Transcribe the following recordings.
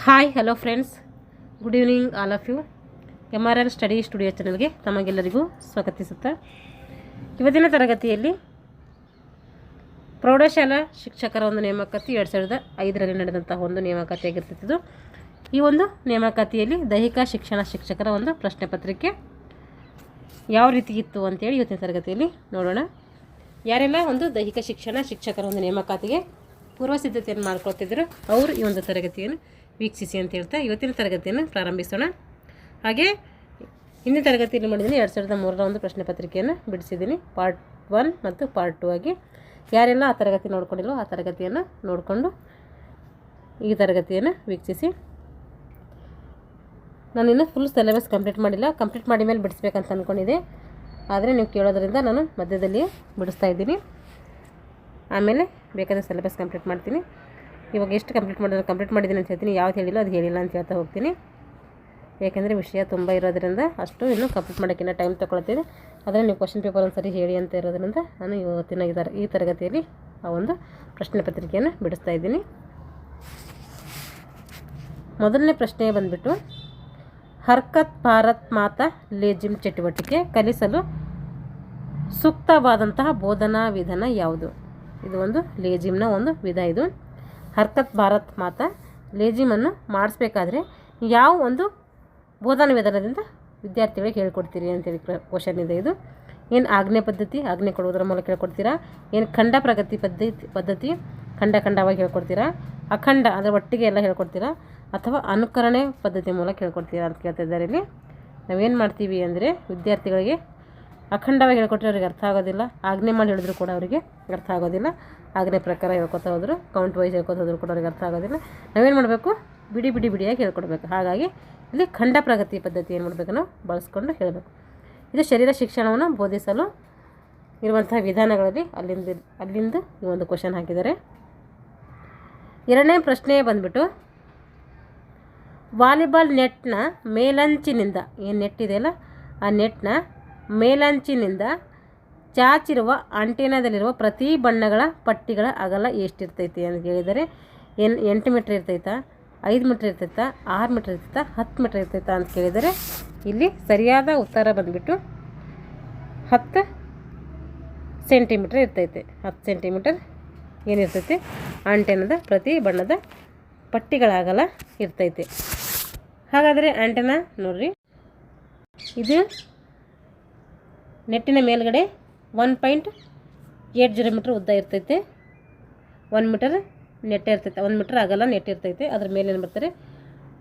Hi hello friends, good evening all of you. MRL study studio ಚಾನಲ್ಗೆ ತಮಗೆಲ್ಲರಿಗೂ ಸ್ವಾಗತಿಸುತ್ತಾ, ಇವತ್ತಿನ ತರಗತಿಯಲ್ಲಿ ಪ್ರೌಢಶಾಲಾ ಶಿಕ್ಷಕರ ಒಂದು ನೇಮಕಾತಿ 2005ರಲ್ಲಿ ನಡೆದಂತಹ ಒಂದು ನೇಮಕಾತಿಯಾಗಿರ್ತಿದ್ದು, ಈ ಒಂದು ನೇಮಕಾತಿಯಲ್ಲಿ ದೈಹಿಕ ಶಿಕ್ಷಣ ಶಿಕ್ಷಕರ ಒಂದು ಪ್ರಶ್ನೆ ಪತ್ರಿಕೆ ಯಾವ ರೀತಿ ಇತ್ತು ಅಂತೇಳಿ ಇವತ್ತಿನ ತರಗತಿಯಲ್ಲಿ ನೋಡೋಣ. ಯಾರೆಲ್ಲ ಒಂದು ದೈಹಿಕ ಶಿಕ್ಷಣ ಶಿಕ್ಷಕರ ಒಂದು ನೇಮಕಾತಿಗೆ ಪೂರ್ವ ಸಿದ್ಧತೆಯನ್ನು ಮಾಡ್ಕೊಳ್ತಿದ್ರು ಅವರು ಈ ಒಂದು ತರಗತಿಯನ್ನು ವೀಕ್ಷಿಸಿ ಅಂತ ಹೇಳ್ತಾ ಇವತ್ತಿನ ತರಗತಿಯನ್ನು ಪ್ರಾರಂಭಿಸೋಣ. ಹಾಗೆ ಹಿಂದಿನ ತರಗತಿಯಲ್ಲಿ ಮಾಡಿದ್ದೀನಿ 2003ರ ಒಂದು ಪ್ರಶ್ನೆ ಪತ್ರಿಕೆಯನ್ನು ಬಿಡಿಸಿದ್ದೀನಿ, ಪಾರ್ಟ್ 1 ಮತ್ತು ಪಾರ್ಟ್ 2 ಆಗಿ. ಯಾರೆಲ್ಲ ಆ ತರಗತಿ ನೋಡ್ಕೊಂಡಿಲ್ಲೋ ಆ ತರಗತಿಯನ್ನು ನೋಡಿಕೊಂಡು ಈ ತರಗತಿಯನ್ನು ವೀಕ್ಷಿಸಿ. ನಾನಿನ್ನು ಫುಲ್ ಸಿಲೆಬಸ್ ಕಂಪ್ಲೀಟ್ ಮಾಡಿಲ್ಲ, ಕಂಪ್ಲೀಟ್ ಮಾಡಿ ಮೇಲೆ ಬಿಡಿಸ್ಬೇಕಂತ ಅಂದ್ಕೊಂಡಿದ್ದೆ. ಆದರೆ ನೀವು ಕೇಳೋದ್ರಿಂದ ನಾನು ಮಧ್ಯದಲ್ಲಿ ಬಿಡಿಸ್ತಾ ಇದ್ದೀನಿ. ಆಮೇಲೆ ಬೇಕಾದರೆ ಸಿಲೆಬಸ್ ಕಂಪ್ಲೀಟ್ ಮಾಡ್ತೀನಿ. ಇವಾಗ ಎಷ್ಟು ಕಂಪ್ಲೀಟ್ ಮಾಡಿದ್ದೀನಿ ಅಂತ ಹೇಳ್ತೀನಿ, ಯಾವ್ದು ಹೇಳಿಲ್ಲ ಅದು ಹೇಳಿಲ್ಲ ಅಂತ ಹೇಳ್ತಾ ಹೋಗ್ತೀನಿ. ಯಾಕೆಂದರೆ ವಿಷಯ ತುಂಬ ಇರೋದ್ರಿಂದ ಅಷ್ಟು ಇನ್ನೂ ಕಂಪ್ಲೀಟ್ ಮಾಡೋಕ್ಕಿಂತ ಟೈಮ್ ತೊಗೊಳ್ತೀನಿ. ಆದರೆ ನೀವು ಕ್ವಶನ್ ಪೇಪರ್ ಒಂದು ಸರಿ ಹೇಳಿ ಅಂತ ಇರೋದ್ರಿಂದ ನಾನು ಇವತ್ತಿನ ಈ ತರಗತಿಯಲ್ಲಿ ಆ ಒಂದು ಪ್ರಶ್ನೆ ಪತ್ರಿಕೆಯನ್ನು ಬಿಡಿಸ್ತಾ ಇದ್ದೀನಿ. ಮೊದಲನೇ ಪ್ರಶ್ನೆ ಬಂದುಬಿಟ್ಟು, ಹರ್ಕತ್ ಭಾರತ್ ಮಾತಾ ಲೇಜಿಮ್ ಚಟುವಟಿಕೆ ಕಲಿಸಲು ಸೂಕ್ತವಾದಂತಹ ಬೋಧನಾ ವಿಧಾನ ಯಾವುದು? ಇದು ಒಂದು ಲೇಜಿಮ್ನ ಒಂದು ವಿಧ. ಇದು ಹರ್ಕತ್ ಭಾರತ್ ಮಾತಾ ಲೇಜಿಮನ್ನು ಮಾಡಿಸ್ಬೇಕಾದ್ರೆ ಯಾವ ಒಂದು ಬೋಧನಾ ವಿಧಾನದಿಂದ ವಿದ್ಯಾರ್ಥಿಗಳಿಗೆ ಹೇಳ್ಕೊಡ್ತೀರಿ ಅಂತೇಳಿ ಕ್ವಶನ್ ಇದೆ. ಇದು ಏನು ಆಜ್ಞೆ ಪದ್ಧತಿ, ಆಜ್ಞೆ ಕೊಡುವುದರ ಮೂಲಕ ಹೇಳ್ಕೊಡ್ತೀರಾ? ಏನು ಖಂಡ ಪ್ರಗತಿ ಪದ್ಧತಿ ಖಂಡವಾಗಿ ಹೇಳ್ಕೊಡ್ತೀರಾ? ಅಖಂಡ ಅದರ ಒಟ್ಟಿಗೆ ಎಲ್ಲ ಹೇಳ್ಕೊಡ್ತೀರಾ? ಅಥವಾ ಅನುಕರಣೆ ಪದ್ಧತಿ ಮೂಲಕ ಹೇಳ್ಕೊಡ್ತೀರಾ ಅಂತ ಕೇಳ್ತಿದ್ದಾರೆ. ಇಲ್ಲಿ ನಾವೇನು ಮಾಡ್ತೀವಿ ಅಂದರೆ, ವಿದ್ಯಾರ್ಥಿಗಳಿಗೆ ಅಖಂಡವಾಗಿ ಹೇಳ್ಕೊಟ್ರೆ ಅವ್ರಿಗೆ ಅರ್ಥ ಆಗೋದಿಲ್ಲ, ಆಜ್ಞೆ ಮಾಡಿ ಹೇಳಿದ್ರು ಕೂಡ ಅವರಿಗೆ ಅರ್ಥ ಆಗೋದಿಲ್ಲ. ಆಜ್ಞೆ ಪ್ರಕಾರ ಹೇಳ್ಕೊತಾ ಹೋದ್ರು, ಕೌಂಟ್ ವೈಸ್ ಹೇಳ್ಕೊತಾ ಹೋದ್ರು ಕೂಡ ಅವ್ರಿಗೆ ಅರ್ಥ ಆಗೋದಿಲ್ಲ. ನಾವೇನು ಮಾಡಬೇಕು, ಬಿಡಿಯಾಗಿ ಹೇಳ್ಕೊಡ್ಬೇಕು. ಹಾಗಾಗಿ ಇಲ್ಲಿ ಖಂಡ ಪ್ರಗತಿ ಪದ್ಧತಿ ಏನು ಮಾಡಬೇಕು, ನಾವು ಬಳಸ್ಕೊಂಡು ಹೇಳಬೇಕು. ಇದು ಶರೀರ ಶಿಕ್ಷಣವನ್ನು ಬೋಧಿಸಲು ಇರುವಂತಹ ವಿಧಾನಗಳಲ್ಲಿ ಅಲ್ಲಿಂದ ಈ ಒಂದು ಕ್ವಶನ್ ಹಾಕಿದ್ದಾರೆ. ಎರಡನೇ ಪ್ರಶ್ನೆ ಬಂದುಬಿಟ್ಟು, ವಾಲಿಬಾಲ್ ನೆಟ್ನ ಮೇಲಂಚಿನಿಂದ, ಏನು ನೆಟ್ ಇದೆಯಲ್ಲ ಆ ನೆಟ್ನ ಮೇಲಂಚಿನಿಂದ ಚಾಚಿರುವ ಆಂಟೆನಾದಲ್ಲಿರುವ ಪ್ರತಿ ಬಣ್ಣಗಳ ಪಟ್ಟಿಗಳ ಅಗಲ ಎಷ್ಟಿರ್ತೈತಿ ಅಂತ ಕೇಳಿದರೆ, 8 ಮೀಟ್ರ್ ಇರ್ತೈತಾ, 5 ಮೀಟ್ರ್ ಇರ್ತೈತಾ, 6 ಮೀಟ್ರ್ ಇರ್ತೈತಾ, 10 ಮೀಟ್ರ್ ಇರ್ತೈತಾ ಅಂತ ಕೇಳಿದರೆ, ಇಲ್ಲಿ ಸರಿಯಾದ ಉತ್ತರ ಬಂದುಬಿಟ್ಟು 10 ಸೆಂಟಿಮೀಟ್ರ್ ಇರ್ತೈತೆ. 10 ಸೆಂಟಿಮೀಟರ್ ಏನಿರ್ತೈತೆ, ಆಂಟೆನಾದ ಪ್ರತಿ ಬಣ್ಣದ ಪಟ್ಟಿಗಳ ಅಗಲ ಇರ್ತೈತೆ. ಹಾಗಾದರೆ ಆಂಟೆನಾ ನೋಡ್ರಿ, ಇದು ನೆಟ್ಟಿನ ಮೇಲ್ಗಡೆ 1.80 ಮೀಟ್ರ್ ಉದ್ದ ಇರ್ತೈತೆ. 1 ಮೀಟರ್ ನೆಟ್ ಇರ್ತೈತೆ, 1 ಮೀಟರ್ ಅಗಲ ನೆಟ್ ಇರ್ತೈತೆ. ಅದ್ರ ಮೇಲೆ ಏನು ಬರ್ತಾರೆ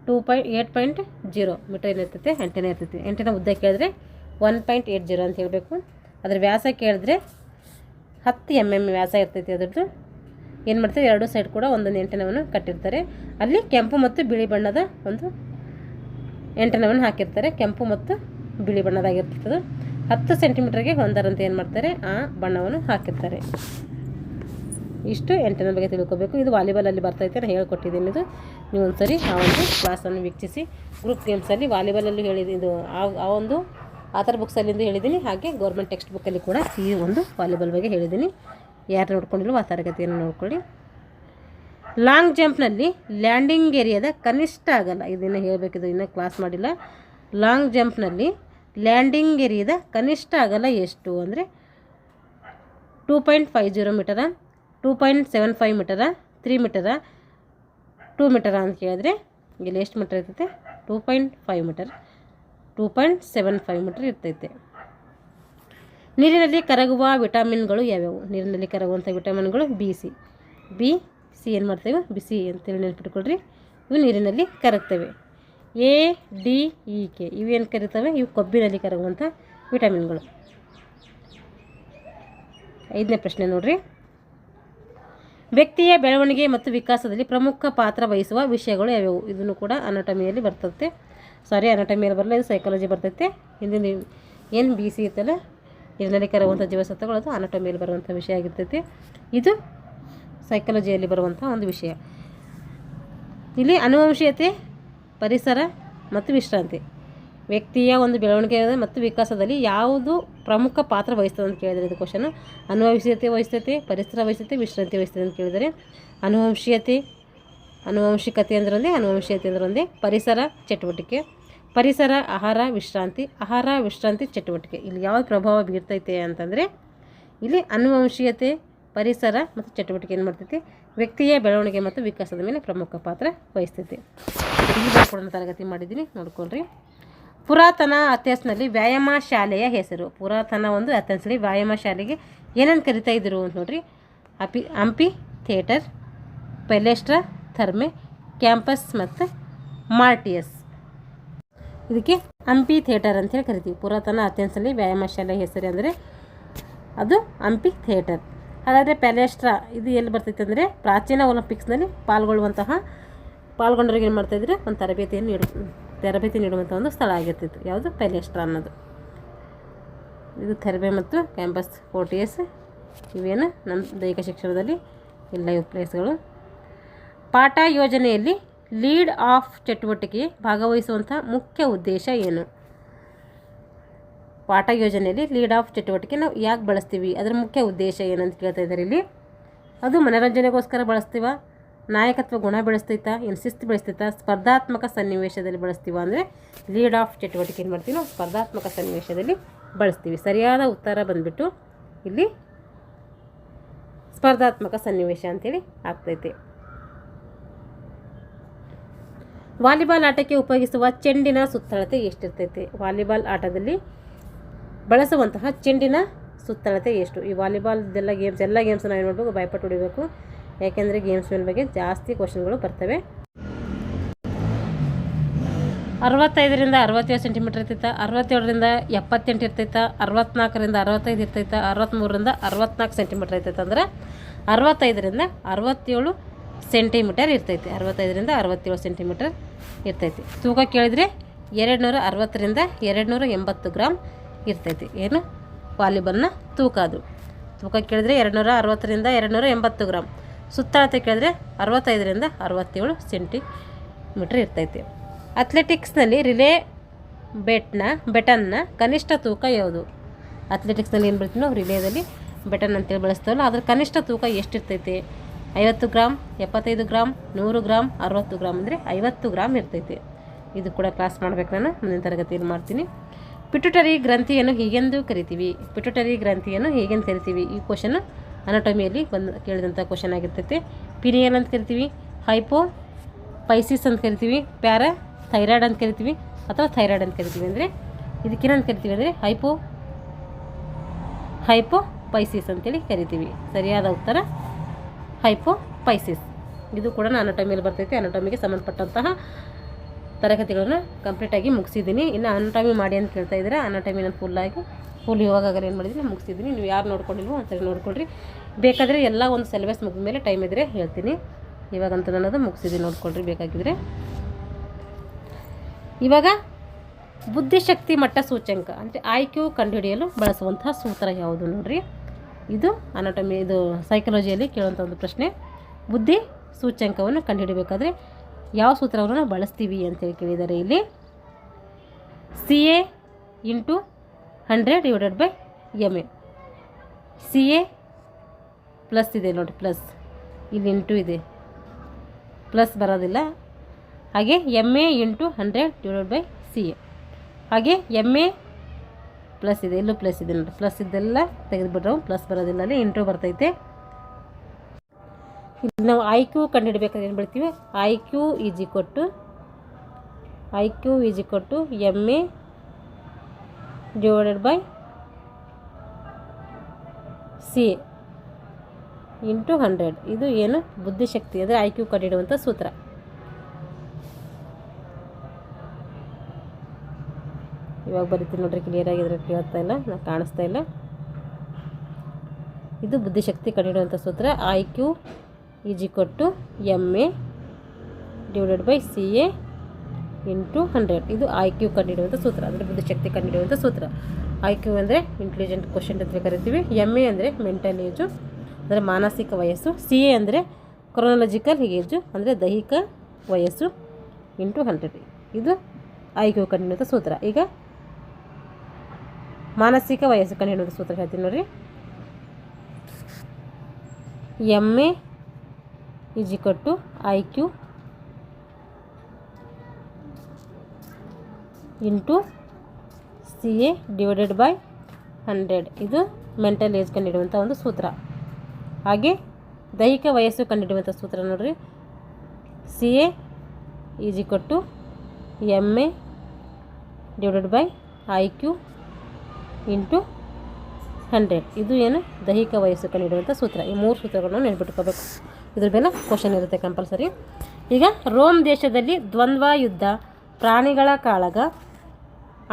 8.0 ಮೀಟರ್ ಏನಿರ್ತೈತೆ ಆಂಟೆನಾ ಇರ್ತೈತೆ. ಆಂಟೆನಾ ಉದ್ದ ಕೇಳಿದ್ರೆ 1.80 ಅಂತ ಹೇಳಬೇಕು. ಅದ್ರ ವ್ಯಾಸ ಕೇಳಿದ್ರೆ 10 mm ವ್ಯಾಸ ಇರ್ತೈತೆ. ಅದ್ರದ್ದು ಏನು ಮಾಡ್ತಾರೆ, ಎರಡು ಸೈಡ್ ಕೂಡ ಒಂದೊಂದು ಆಂಟೆನಾವನ್ನು ಕಟ್ಟಿರ್ತಾರೆ. ಅಲ್ಲಿ ಕೆಂಪು ಮತ್ತು ಬಿಳಿ ಬಣ್ಣದ ಒಂದು ಆಂಟೆನಾವನ್ನು ಹಾಕಿರ್ತಾರೆ. ಕೆಂಪು ಮತ್ತು ಬಿಳಿ ಬಣ್ಣದಾಗಿರ್ತದೆ. 10 ಸೆಂಟಿಮೀಟ್ರಿಗೆ ಒಂದರಂತೆ ಏನು ಮಾಡ್ತಾರೆ, ಆ ಬಣ್ಣವನ್ನು ಹಾಕಿರ್ತಾರೆ. ಇಷ್ಟು ಆಂಟೆನಾ ಬಗ್ಗೆ ತಿಳ್ಕೊಬೇಕು. ಇದು ವಾಲಿಬಾಲಲ್ಲಿ ಬರ್ತೈತೆ, ನಾನು ಹೇಳ್ಕೊಟ್ಟಿದ್ದೀನಿ. ಇದು ನೀವು ಒಂದು ಸರಿ ಆ ಒಂದು ಕ್ಲಾಸನ್ನು ವೀಕ್ಷಿಸಿ. ಗ್ರೂಪ್ ಗೇಮ್ಸಲ್ಲಿ ವಾಲಿಬಾಲಲ್ಲಿ ಹೇಳಿದ್ದೀನಿ, ಇದು ಆ ಒಂದು ಆಥರ್ ಬುಕ್ಸಲ್ಲಿಂದ ಹೇಳಿದ್ದೀನಿ. ಹಾಗೆ ಗೌರ್ಮೆಂಟ್ ಟೆಕ್ಸ್ಟ್ ಬುಕ್ಕಲ್ಲಿ ಕೂಡ ಈ ಒಂದು ವಾಲಿಬಾಲ್ ಬಗ್ಗೆ ಹೇಳಿದ್ದೀನಿ. ಯಾರು ನೋಡ್ಕೊಂಡಿಲ್ವೋ ಆ ತರಗತಿಯನ್ನು ನೋಡ್ಕೊಳ್ಳಿ. ಲಾಂಗ್ ಜಂಪ್ನಲ್ಲಿ ಲ್ಯಾಂಡಿಂಗ್ ಏರಿಯಾದ ಕನಿಷ್ಠ ಅಗಲ, ಇದನ್ನು ಹೇಳಬೇಕಿದ್ದು, ಇನ್ನೂ ಕ್ಲಾಸ್ ಮಾಡಿಲ್ಲ. ಲಾಂಗ್ ಜಂಪ್ನಲ್ಲಿ ಲ್ಯಾಂಡಿಂಗ್ ಏರಿಯಾದ ಕನಿಷ್ಠ ಅಗಲ ಎಷ್ಟು ಅಂದರೆ 2.50 ಮೀಟರ, 2.75 ಮೀಟರ, 3 ಮೀಟರ, 2 ಮೀಟರ ಅಂತ ಕೇಳಿದ್ರೆ ಇಲ್ಲಿ ಎಷ್ಟು ಮೀಟರ್ ಇರ್ತೈತೆ, 2.5 ಮೀಟರ್, 2.75 ಮೀಟರ್ ಇರ್ತೈತೆ. ನೀರಿನಲ್ಲಿ ಕರಗುವ ವಿಟಮಿನ್ಗಳು ಯಾವ್ಯಾವು? ನೀರಿನಲ್ಲಿ ಕರಗುವಂಥ ವಿಟಮಿನ್ಗಳು ಬಿ ಸಿ ಏನು ಮಾಡ್ತೇವೆ, ಬಿಸಿ ಅಂತೇಳಿ ನೆನಪಿಟ್ಕೊಳ್ರಿ. ಇವು ನೀರಿನಲ್ಲಿ ಕರಗ್ತವೆ. ಎ ಡಿ ಇ ಕೆ ಇವೇನು ಕರೀತವೆ, ಇವು ಕೊಬ್ಬಿನಲ್ಲಿ ಕರಗುವಂಥ ವಿಟಮಿನ್ಗಳು. 5ನೇ ಪ್ರಶ್ನೆ ನೋಡ್ರಿ, ವ್ಯಕ್ತಿಯ ಬೆಳವಣಿಗೆ ಮತ್ತು ವಿಕಾಸದಲ್ಲಿ ಪ್ರಮುಖ ಪಾತ್ರ ವಹಿಸುವ ವಿಷಯಗಳು ಯಾವ್ಯಾವು? ಇದನ್ನು ಕೂಡ ಅನಾಟಮಿಯಲ್ಲಿ ಬರ್ತೈತೆ. ಅನಾಟಮಿಯಲ್ಲಿ ಬರಲ್ಲ, ಇದು ಸೈಕಾಲಜಿ ಬರ್ತೈತೆ. ಹಿಂದಿನ ಏನು ಬಿ ಸಿ ಇರ್ತಲ್ಲ, ನೀರಿನಲ್ಲಿ ಕರಗುವಂಥ ಜೀವಸತ್ವಗಳು, ಅದು ಅನಾಟಮಿಯಲ್ಲಿ ಬರುವಂಥ ವಿಷಯ ಆಗಿರ್ತೈತಿ. ಇದು ಸೈಕಾಲಜಿಯಲ್ಲಿ ಬರುವಂಥ ಒಂದು ವಿಷಯ. ಇಲ್ಲಿ ಆನುವಂಶೀಯತೆ, ಪರಿಸರ ಮತ್ತು ವಿಶ್ರಾಂತಿ. ವ್ಯಕ್ತಿಯ ಒಂದು ಬೆಳವಣಿಗೆ ಮತ್ತು ವಿಕಾಸದಲ್ಲಿ ಯಾವುದು ಪ್ರಮುಖ ಪಾತ್ರ ವಹಿಸ್ತದೆ ಅಂತ ಕೇಳಿದರೆ ಇದು ಕ್ವಶನ್. ಆನುವಂಶೀಯತೆ ವಹಿಸ್ತೈತೆ, ಪರಿಸರ ವಹಿಸ್ತೈತೆ, ವಿಶ್ರಾಂತಿ ವಹಿಸ್ತದೆ ಅಂತ ಕೇಳಿದರೆ, ಆನುವಂಶೀಯತೆ ಆನುವಂಶಿಕತೆ ಅಂದ್ರೆ ಒಂದೇ, ಆನುವಂಶೀಯತೆ ಅಂದ್ರೆ ಒಂದೇ. ಪರಿಸರ ಚಟುವಟಿಕೆ, ಪರಿಸರ ಆಹಾರ ವಿಶ್ರಾಂತಿ, ಆಹಾರ ವಿಶ್ರಾಂತಿ ಚಟುವಟಿಕೆ. ಇಲ್ಲಿ ಯಾವ ಪ್ರಭಾವ ಬೀರ್ತೈತೆ ಅಂತಂದರೆ ಇಲ್ಲಿ ಆನುವಂಶೀಯತೆ, ಪರಿಸರ ಮತ್ತು ಚಟುವಟಿಕೆ ಏನು ಮಾಡ್ತೈತಿ, ವ್ಯಕ್ತಿಯ ಬೆಳವಣಿಗೆ ಮತ್ತು ವಿಕಾಸದ ಮೇಲೆ ಪ್ರಮುಖ ಪಾತ್ರ ವಹಿಸ್ತೈತಿ. ಈಗ ಕೂಡ ತರಗತಿ ಮಾಡಿದ್ದೀನಿ, ನೋಡ್ಕೊಳ್ರಿ. ಪುರಾತನ ಅಥೆನ್ಸ್ನಲ್ಲಿ ವ್ಯಾಯಾಮ ಶಾಲೆಯ ಹೆಸರು. ಪುರಾತನ ಒಂದು ಅಥೆನ್ಸ್ನಲ್ಲಿ ವ್ಯಾಯಾಮ ಶಾಲೆಗೆ ಏನೇನು ಕರಿತಾ ಇದ್ರು ಅಂತ ನೋಡ್ರಿ. ಹಂಪಿ ಥಿಯೇಟರ್, ಪೆಲೆಸ್ಟ್ರಾ, ಥರ್ಮೆ, ಕ್ಯಾಂಪಸ್ ಮತ್ತು ಮಾರ್ಟಿಯಸ್. ಇದಕ್ಕೆ ಹಂಪಿ ಥಿಯೇಟರ್ ಅಂತೇಳಿ ಕರಿತೀವಿ. ಪುರಾತನ ಅಥೆನ್ಸ್ನಲ್ಲಿ ವ್ಯಾಯಾಮ ಶಾಲೆಯ ಹೆಸರು ಅಂದರೆ ಅದು ಹಂಪಿ ಥಿಯೇಟರ್. ಹಾಗಾದರೆ ಪ್ಯಾಲೆಸ್ಟ್ರಾ ಇದು ಎಲ್ಲಿ ಬರ್ತೈತೆ ಅಂದರೆ ಪ್ರಾಚೀನ ಒಲಿಂಪಿಕ್ಸ್ನಲ್ಲಿ ಪಾಲ್ಗೊಂಡವ್ರಿಗೆ ಏನು ಮಾಡ್ತಾಯಿದ್ರು, ಒಂದು ತರಬೇತಿ ನೀಡುವಂಥ ಒಂದು ಸ್ಥಳ ಆಗಿರ್ತಿತ್ತು. ಯಾವುದು? ಪ್ಯಾಲೆಸ್ಟ್ರಾ ಅನ್ನೋದು. ಇದು ಥರ್ಬೆ ಮತ್ತು ಕ್ಯಾಂಪಸ್, ಫೋರ್ಟಿಯಸ್ ಇವೇನು ನಮ್ಮ ದೈಹಿಕ ಶಿಕ್ಷಣದಲ್ಲಿ ಇಲ್ಲ ಇವು ಪ್ಲೇಸ್ಗಳು. ಪಾಠ ಯೋಜನೆಯಲ್ಲಿ ಲೀಡ್ ಆಫ್ ಚಟುವಟಿಕೆ ಭಾಗವಹಿಸುವಂಥ ಮುಖ್ಯ ಉದ್ದೇಶ ಏನು? ಪಾಠ ಯೋಜನೆಯಲ್ಲಿ ಲೀಡ್ ಆಫ್ ಚಟುವಟಿಕೆ ನಾವು ಯಾಕೆ ಬಳಸ್ತೀವಿ, ಅದರ ಮುಖ್ಯ ಉದ್ದೇಶ ಏನಂತ ಕೇಳ್ತಾ ಇದ್ದಾರೆ ಇಲ್ಲಿ. ಅದು ಮನೋರಂಜನೆಗೋಸ್ಕರ ಬಳಸ್ತೀವ, ನಾಯಕತ್ವ ಗುಣ ಬೆಳೆಸ್ತೈತಾ, ಏನು ಶಿಸ್ತು ಬೆಳೆಸ್ತೈತಾ, ಸ್ಪರ್ಧಾತ್ಮಕ ಸನ್ನಿವೇಶದಲ್ಲಿ ಬಳಸ್ತೀವ ಅಂದರೆ ಲೀಡ್ ಆಫ್ ಚಟುವಟಿಕೆ ಏನು ಮಾಡ್ತೀವಿ ನಾವು ಸ್ಪರ್ಧಾತ್ಮಕ ಸನ್ನಿವೇಶದಲ್ಲಿ ಬಳಸ್ತೀವಿ. ಸರಿಯಾದ ಉತ್ತರ ಬಂದುಬಿಟ್ಟು ಇಲ್ಲಿ ಸ್ಪರ್ಧಾತ್ಮಕ ಸನ್ನಿವೇಶ ಅಂತೇಳಿ ಆಗ್ತೈತೆ. ವಾಲಿಬಾಲ್ ಆಟಕ್ಕೆ ಉಪಯೋಗಿಸುವ ಚೆಂಡಿನ ಸುತ್ತಳತೆ ಎಷ್ಟಿರ್ತೈತೆ? ವಾಲಿಬಾಲ್ ಆಟದಲ್ಲಿ ಬಳಸುವಂತಹ ಚೆಂಡಿನ ಸುತ್ತಳತೆ ಎಷ್ಟು? ಈ ವಾಲಿಬಾಲ್ದೆಲ್ಲ ಎಲ್ಲ ಗೇಮ್ಸ್ ನಾವು ಏನು ಮಾಡಬೇಕು, ಭಯಪಟ್ಟು ಹೊಡಿಬೇಕು. ಯಾಕೆಂದರೆ ಗೇಮ್ಸ್ ಮೇಲೆ ಬಗ್ಗೆ ಜಾಸ್ತಿ ಕ್ವಶನ್ಗಳು ಬರ್ತವೆ. 65ರಿಂದ 67 ಸೆಂಟಿಮೀಟರ್ ಇರ್ತೈತೆ, 67ರಿಂದ 78 ಇರ್ತೈತೆ, 64ರಿಂದ 65 ಇರ್ತೈತೆ, 63ರಿಂದ 64 ಸೆಂಟಿಮೀಟರ್ ಇರ್ತೈತೆ. ಅಂದರೆ 65ರಿಂದ 67 ಸೆಂಟಿಮೀಟರ್ ಇರ್ತೈತೆ. 65ರಿಂದ 67 ಸೆಂಟಿಮೀಟರ್ ಇರ್ತೈತಿ. ತೂಕ ಕೇಳಿದರೆ 260ರಿಂದ 280 ಗ್ರಾಮ್ ಇರ್ತೈತಿ. ಏನು? ವಾಲಿಬಾಲ್ನ ತೂಕ. ಅದು ತೂಕ ಕೇಳಿದರೆ 260ರಿಂದ 280 ಗ್ರಾಮ್. ಸುತ್ತಳತೆ ಕೇಳಿದ್ರೆ 65ರಿಂದ 67 ಸೆಂಟಿಮೀಟರ್ ಇರ್ತೈತಿ. ಅಥ್ಲೆಟಿಕ್ಸ್ನಲ್ಲಿ ರಿಲೇ ಬೆಟನ್ನ ಕನಿಷ್ಠ ತೂಕ ಯಾವುದು? ಅಥ್ಲೆಟಿಕ್ಸ್ನಲ್ಲಿ ಏನು ಬರ್ತೀವಿ ನಾವು, ರಿಲೇದಲ್ಲಿ ಬೆಟನ್ ಅಂತೇಳಿ ಬಳಸ್ತೀವಲ್ಲ, ಅದ್ರ ಕನಿಷ್ಠ ತೂಕ ಎಷ್ಟಿರ್ತೈತಿ? 50 ಗ್ರಾಮ್, 75 ಗ್ರಾಮ್, 100 ಗ್ರಾಮ್, 60 ಗ್ರಾಮ್ ಅಂದರೆ 50 ಗ್ರಾಮ್ ಇರ್ತೈತಿ. ಇದು ಕೂಡ ಕ್ಲಾಸ್ ಮಾಡ್ಬೇಕು, ನಾನು ಮುಂದಿನ ತರಗತಿಯಲ್ಲಿ ಮಾಡ್ತೀನಿ. ಪಿಟ್ಯುಟರಿ ಗ್ರಂಥಿಯನ್ನು ಹೀಗೆಂದು ಕರಿತೀವಿ. ಪಿಟ್ಯುಟರಿ ಗ್ರಂಥಿಯನ್ನು ಹೇಗೆಂದು ಕರಿತೀವಿ? ಈ ಕ್ವಶನ್ ಅನಾಟಮಿಯಲ್ಲಿ ಕೇಳಿದಂಥ ಕ್ವಶನ್ ಆಗಿರ್ತೈತೆ. ಪಿನಿಯಲ್ ಅಂತ ಕರಿತೀವಿ, ಹೈಪೋಪೈಸಿಸ್ ಅಂತ ಕರಿತೀವಿ, ಪ್ಯಾರಾಥೈರಾಯ್ಡ್ ಅಂತ ಕರಿತೀವಿ, ಅಥವಾ ಥೈರಾಯ್ಡ್ ಅಂತ ಕರಿತೀವಿ. ಅಂದರೆ ಇದಕ್ಕೇನಂತ ಕರಿತೀವಿ ಅಂದರೆ ಹೈಪೋಪೈಸಿಸ್ ಅಂತೇಳಿ ಕರಿತೀವಿ. ಸರಿಯಾದ ಉತ್ತರ ಹೈಪೋಪೈಸಿಸ್. ಇದು ಕೂಡ ನಾನು ಅನಾಟಮಿಯಲ್ಲಿ ಬರ್ತೈತೆ. ಅನಾಟಮಿಗೆ ಸಂಬಂಧಪಟ್ಟಂತಹ ತರಗತಿಗಳನ್ನು ಕಂಪ್ಲೀಟಾಗಿ ಮುಗಿಸಿದ್ದೀನಿ. ಇನ್ನು ಅನಾಟಮಿ ಮಾಡಿ ಅಂತ ಕೇಳ್ತಾ ಇದ್ದೀರಾ. ಅನಾಟಮಿ ನಾನು ಫುಲ್ ಇವಾಗಲೇ ಏನು ಮಾಡಿದ್ದೀನಿ, ಮುಗಿಸಿದ್ದೀನಿ. ನೀವು ಯಾರು ನೋಡ್ಕೊಂಡಿಲ್ವೋ ಒಂದ್ಸರಿ ನೋಡ್ಕೊಳ್ರಿ. ಬೇಕಾದರೆ ಎಲ್ಲ ಒಂದು ಸಿಲೆಬಸ್ ಮುಗಿದ ಮೇಲೆ ಟೈಮ್ ಇದ್ದರೆ ಹೇಳ್ತೀನಿ. ಇವಾಗಂತೂ ನಾನು ಮುಗಿಸಿದ್ದೀನಿ, ನೋಡ್ಕೊಳ್ರಿ ಬೇಕಾಗಿದ್ದರೆ. ಇವಾಗ ಬುದ್ಧಿಶಕ್ತಿ ಮಟ್ಟ ಸೂಚ್ಯಂಕ ಅಂದರೆ IQ ಕಂಡುಹಿಡಿಯಲು ಬಳಸುವಂತಹ ಸೂತ್ರ ಯಾವುದು ನೋಡ್ರಿ. ಇದು ಅನಾಟಮಿ, ಇದು ಸೈಕಾಲಜಿಯಲ್ಲಿ ಕೇಳುವಂಥ ಒಂದು ಪ್ರಶ್ನೆ. ಬುದ್ಧಿ ಸೂಚ್ಯಂಕವನ್ನು ಕಂಡುಹಿಡಬೇಕಾದ್ರೆ ಯಾವ ಸೂತ್ರವನ್ನು ಬಳಸ್ತೀವಿ ಅಂತೇಳಿ ಕೇಳಿದ್ದಾರೆ ಇಲ್ಲಿ. CA × 100/MA. CA ಪ್ಲಸ್ ಇದೆ ನೋಡಿ, ಪ್ಲಸ್ ಇಲ್ಲಿ ಇಂಟು ಇದೆ, ಪ್ಲಸ್ ಬರೋದಿಲ್ಲ. ಹಾಗೆ MA × 100/CA. ಹಾಗೆ MA ಪ್ಲಸ್ ಇದೆ, ಇಲ್ಲೂ ಪ್ಲಸ್ ಇದೆ ನೋಡಿ, ಪ್ಲಸ್ ಇದೆಲ್ಲ ತೆಗೆದುಬಿಟ್ರೆ ಪ್ಲಸ್ ಬರೋದಿಲ್ಲ, ಅಲ್ಲಿ ಇಂಟು ಬರ್ತೈತೆ. ಇಲ್ಲಿ ನಾವು IQ ಕಂಡುಹಿಡಬೇಕಾದ್ರೆ ಏನು ಬರ್ತೀವಿ, IQ = MA / CA × 100. ಇದು ಏನು? ಬುದ್ಧಿಶಕ್ತಿ ಅಂದರೆ IQ ಕಂಡುಹಿಡುವಂಥ ಸೂತ್ರ. ಇವಾಗ ಬರೀತೀನಿ ನೋಡ್ರಿ, ಕ್ಲಿಯರ್ ಆಗಿದ್ರೆ ಕೇಳ್ತಾ ಇಲ್ಲ, ನಾನು ಕಾಣಿಸ್ತಾ ಇಲ್ಲ. ಇದು ಬುದ್ಧಿಶಕ್ತಿ ಕಂಡುಹಿಡುವಂಥ ಸೂತ್ರ. IQ = MA / CA × 100. ಇದು IQ ಕಂಡುಹಿಡುವಂಥ ಸೂತ್ರ, ಅಂದರೆ ಬುದ್ಧಿಶಕ್ತಿ ಕಂಡುಹಿಡುವಂಥ ಸೂತ್ರ. IQ ಅಂದರೆ ಇಂಟೆಲಿಜೆಂಟ್ ಕ್ವಶನ್ ಅಂತ ಕರಿತೀವಿ. MA ಅಂದರೆ ಮೆಂಟಲ್ ಏಜು ಅಂದರೆ ಮಾನಸಿಕ ವಯಸ್ಸು. CA ಅಂದರೆ ಕ್ರೊನಾಲಜಿಕಲ್ ಏಜು ಅಂದರೆ ದೈಹಿಕ ವಯಸ್ಸು × 100. ಇದು IQ ಕಂಡುಹಿಡುವಂಥ ಸೂತ್ರ. ಈಗ ಮಾನಸಿಕ ವಯಸ್ಸು ಕಂಡುಹಿಡುವಂಥ ಸೂತ್ರ ಹೇಳ್ತೀನಿ ನೋಡಿರಿ. MA = IQ into CA divided by 100. ಇದು ಮೆಂಟಲ್ ಏಜ್ ಕಂಡುಹಿಡಿಯುವಂಥ ಒಂದು ಸೂತ್ರ. ಹಾಗೆ ದೈಹಿಕ ವಯಸ್ಸು ಕಂಡುಹಿಡಿಯುವಂಥ ಸೂತ್ರ ನೋಡಿರಿ, CA is equal to MA divided by IQ into 100. ಇದು ಏನು ದೈಹಿಕ ವಯಸ್ಸು ಕಂಡುಹಿಡಿಯುವಂಥ ಸೂತ್ರ. ಈ 3 ಸೂತ್ರಗಳನ್ನು ನೆನಪಿಟ್ಕೋಬೇಕು. ಇದ್ರ ಮೇಲೆ ಕ್ವಶನ್ ಇರುತ್ತೆ ಕಂಪಲ್ಸರಿ. ಈಗ ರೋಮ್ ದೇಶದಲ್ಲಿ ದ್ವಂದ್ವ ಯುದ್ಧ, ಪ್ರಾಣಿಗಳ ಕಾಳಗ,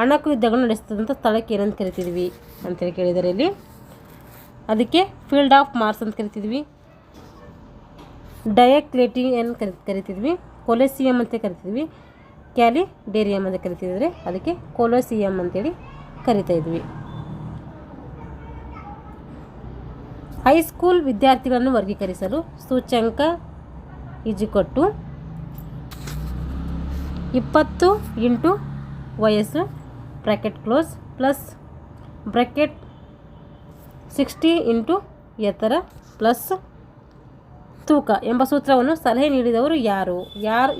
ಅಣಕು ಯುದ್ಧಗಳು ನಡೆಸ್ತದಂಥ ಸ್ಥಳಕ್ಕೆ ಏನಂತ ಕರಿತಿದ್ವಿ ಅಂತೇಳಿ ಕೇಳಿದ್ದಾರೆ ಇಲ್ಲಿ. ಅದಕ್ಕೆ ಫೀಲ್ಡ್ ಆಫ್ ಮಾರ್ಸ್ ಅಂತ ಕರಿತಿದ್ವಿ, ಡಯಕ್ಲೇಟಿಯನ್ ಕರಿತಿದ್ವಿ, ಕೊಲೆಸಿಯಂ ಅಂತ ಕರಿತಿದ್ವಿ, ಕ್ಯಾಲಿಡೇರಿಯಂ ಅಂತ ಕರಿತಿದ್ರೆ ಅದಕ್ಕೆ ಕೊಲೋಸಿಯಂ ಅಂತೇಳಿ ಕರಿತಾ ಇದ್ವಿ. ಹೈಸ್ಕೂಲ್ ವಿದ್ಯಾರ್ಥಿಗಳನ್ನು ವರ್ಗೀಕರಿಸಲು ಸೂಚ್ಯಂಕ ಈಜಿಕೊಟ್ಟು 20 ಇಂಟು ವಯಸ್ಸು bracket close plus bracket 60 into ಎತ್ತರ ಪ್ಲಸ್ ತೂಕ ಎಂಬ ಸೂತ್ರವನ್ನು ಸಲಹೆ ನೀಡಿದವರು ಯಾರು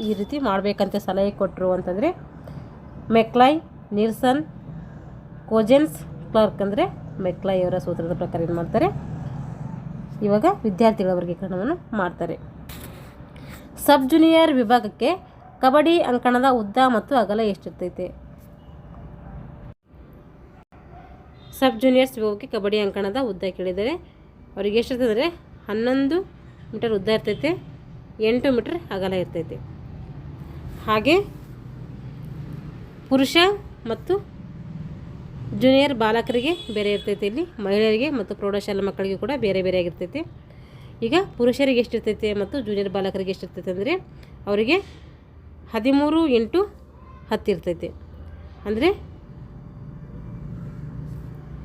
ಈ ರೀತಿ ಮಾಡಬೇಕಂತ ಸಲಹೆ ಕೊಟ್ಟರು ಅಂತಂದರೆ ಮೆಕ್ಲೈ, ನೀಲ್ಸನ್, ಕೋಜೆನ್ಸ್, ಕ್ಲಾರ್ಕ್. ಅಂದರೆ ಮೆಕ್ಲೈ ಅವರ ಸೂತ್ರದ ಪ್ರಕಾರ ಏನು ಮಾಡ್ತಾರೆ, ಇವಾಗ ವಿದ್ಯಾರ್ಥಿಗಳ ವರ್ಗೀಕರಣವನ್ನು ಮಾಡ್ತಾರೆ. ಸಬ್ ಜೂನಿಯರ್ ವಿಭಾಗಕ್ಕೆ ಕಬಡ್ಡಿ ಅಂಕಣದ ಉದ್ದ ಮತ್ತು ಅಗಲ ಎಷ್ಟಿರ್ತೈತೆ? ಸಬ್ ಜೂನಿಯರ್ಸ್ ವಿಭಾಗಕ್ಕೆ ಕಬಡ್ಡಿ ಅಂಕಣದ ಉದ್ದ ಕೇಳಿದರೆ ಅವ್ರಿಗೆ ಎಷ್ಟಿರ್ತದೆ ಅಂದರೆ 11 ಮೀಟರ್ ಉದ್ದ ಇರ್ತೈತೆ, 8 ಮೀಟರ್ ಅಗಲ ಇರ್ತೈತೆ. ಹಾಗೆ ಪುರುಷ ಮತ್ತು ಜೂನಿಯರ್ ಬಾಲಕರಿಗೆ ಬೇರೆ ಇರ್ತೈತೆ, ಇಲ್ಲಿ ಮಹಿಳೆಯರಿಗೆ ಮತ್ತು ಪ್ರೌಢಶಾಲಾ ಮಕ್ಕಳಿಗೆ ಕೂಡ ಬೇರೆ ಬೇರೆ ಆಗಿರ್ತೈತೆ. ಈಗ ಪುರುಷರಿಗೆ ಎಷ್ಟಿರ್ತೈತೆ ಮತ್ತು ಜೂನಿಯರ್ ಬಾಲಕರಿಗೆ ಎಷ್ಟಿರ್ತೈತೆ ಅಂದರೆ ಅವರಿಗೆ 13 ಇಂಟು 10 ಇರ್ತೈತೆ. ಅಂದರೆ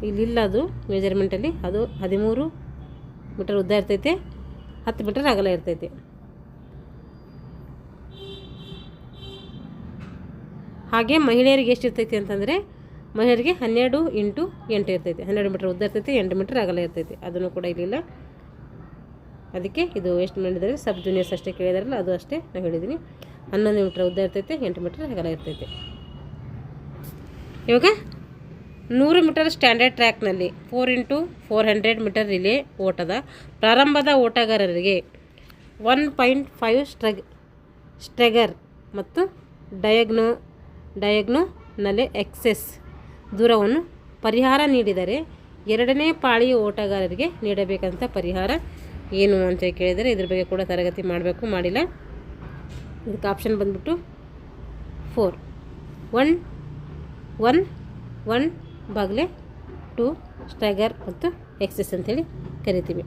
ಇಲ್ಲಿಲ್ಲ, ಅದು ಮೆಜರ್ಮೆಂಟಲ್ಲಿ ಅದು 13 ಮೀಟರ್ ಉದ್ದ ಇರ್ತೈತೆ, 10 ಮೀಟರ್ ಅಗಲ ಇರ್ತೈತೆ. ಹಾಗೆ ಮಹಿಳೆಯರಿಗೆ ಎಷ್ಟಿರ್ತೈತಿ ಅಂತಂದರೆ ಮಹಿಳೆಯರಿಗೆ 12 ಇಂಟು 8 ಇರ್ತೈತೆ, 12 ಮೀಟರ್ ಉದ್ದ ಇರ್ತೈತೆ, 8 ಮೀಟರ್ ಅಗಲ ಇರ್ತೈತೆ. ಅದನ್ನು ಕೂಡ ಇಲ್ಲಿಲ್ಲ. ಅದಕ್ಕೆ ಇದು ಎಷ್ಟು ಮಾಡಿದರೆ ಸಬ್ ಜೂನಿಯರ್ಸ್ ಅಷ್ಟೇ ಕೇಳಿದಾರಲ್ಲ, ಅದು ಅಷ್ಟೇ ನಾನು ಹೇಳಿದ್ದೀನಿ. 11 ಮೀಟರ್ ಉದ್ದ ಇರ್ತೈತೆ, 8 ಮೀಟರ್ ಅಗಲ ಇರ್ತೈತೆ. ಇವಾಗ 100 ಮೀಟರ್ ಸ್ಟ್ಯಾಂಡರ್ಡ್ ಟ್ರ್ಯಾಕ್ನಲ್ಲಿ 4x400 ಮೀಟರ್ ರಿಲೇ ಓಟದ ಪ್ರಾರಂಭದ ಓಟಗಾರರಿಗೆ 1.5 ಸ್ಟ್ರೆಗರ್ ಮತ್ತು ಡಯಾಗ್ನೋನಲ್ಲಿ ಎಕ್ಸೆಸ್ ದೂರವನ್ನು ಪರಿಹಾರ ನೀಡಿದರೆ ಎರಡನೇ ಪಾಳಿ ಓಟಗಾರರಿಗೆ ನೀಡಬೇಕಂತ ಪರಿಹಾರ ಏನು ಅಂತ ಕೇಳಿದರೆ ಇದ್ರ ಬಗ್ಗೆ ಕೂಡ ತರಗತಿ ಮಾಡಬೇಕು, ಮಾಡಿಲ್ಲ. ಇದಕ್ಕೆ ಆಪ್ಷನ್ ಬಂದ್ಬಿಟ್ಟು 4 1 ಬಾಗ್ಲೆ 2 ಸ್ಟ್ಯಾಗರ್ ಮತ್ತು ಎಕ್ಸೆಸ್ ಅಂತೇಳಿ ಕರಿತೀವಿ,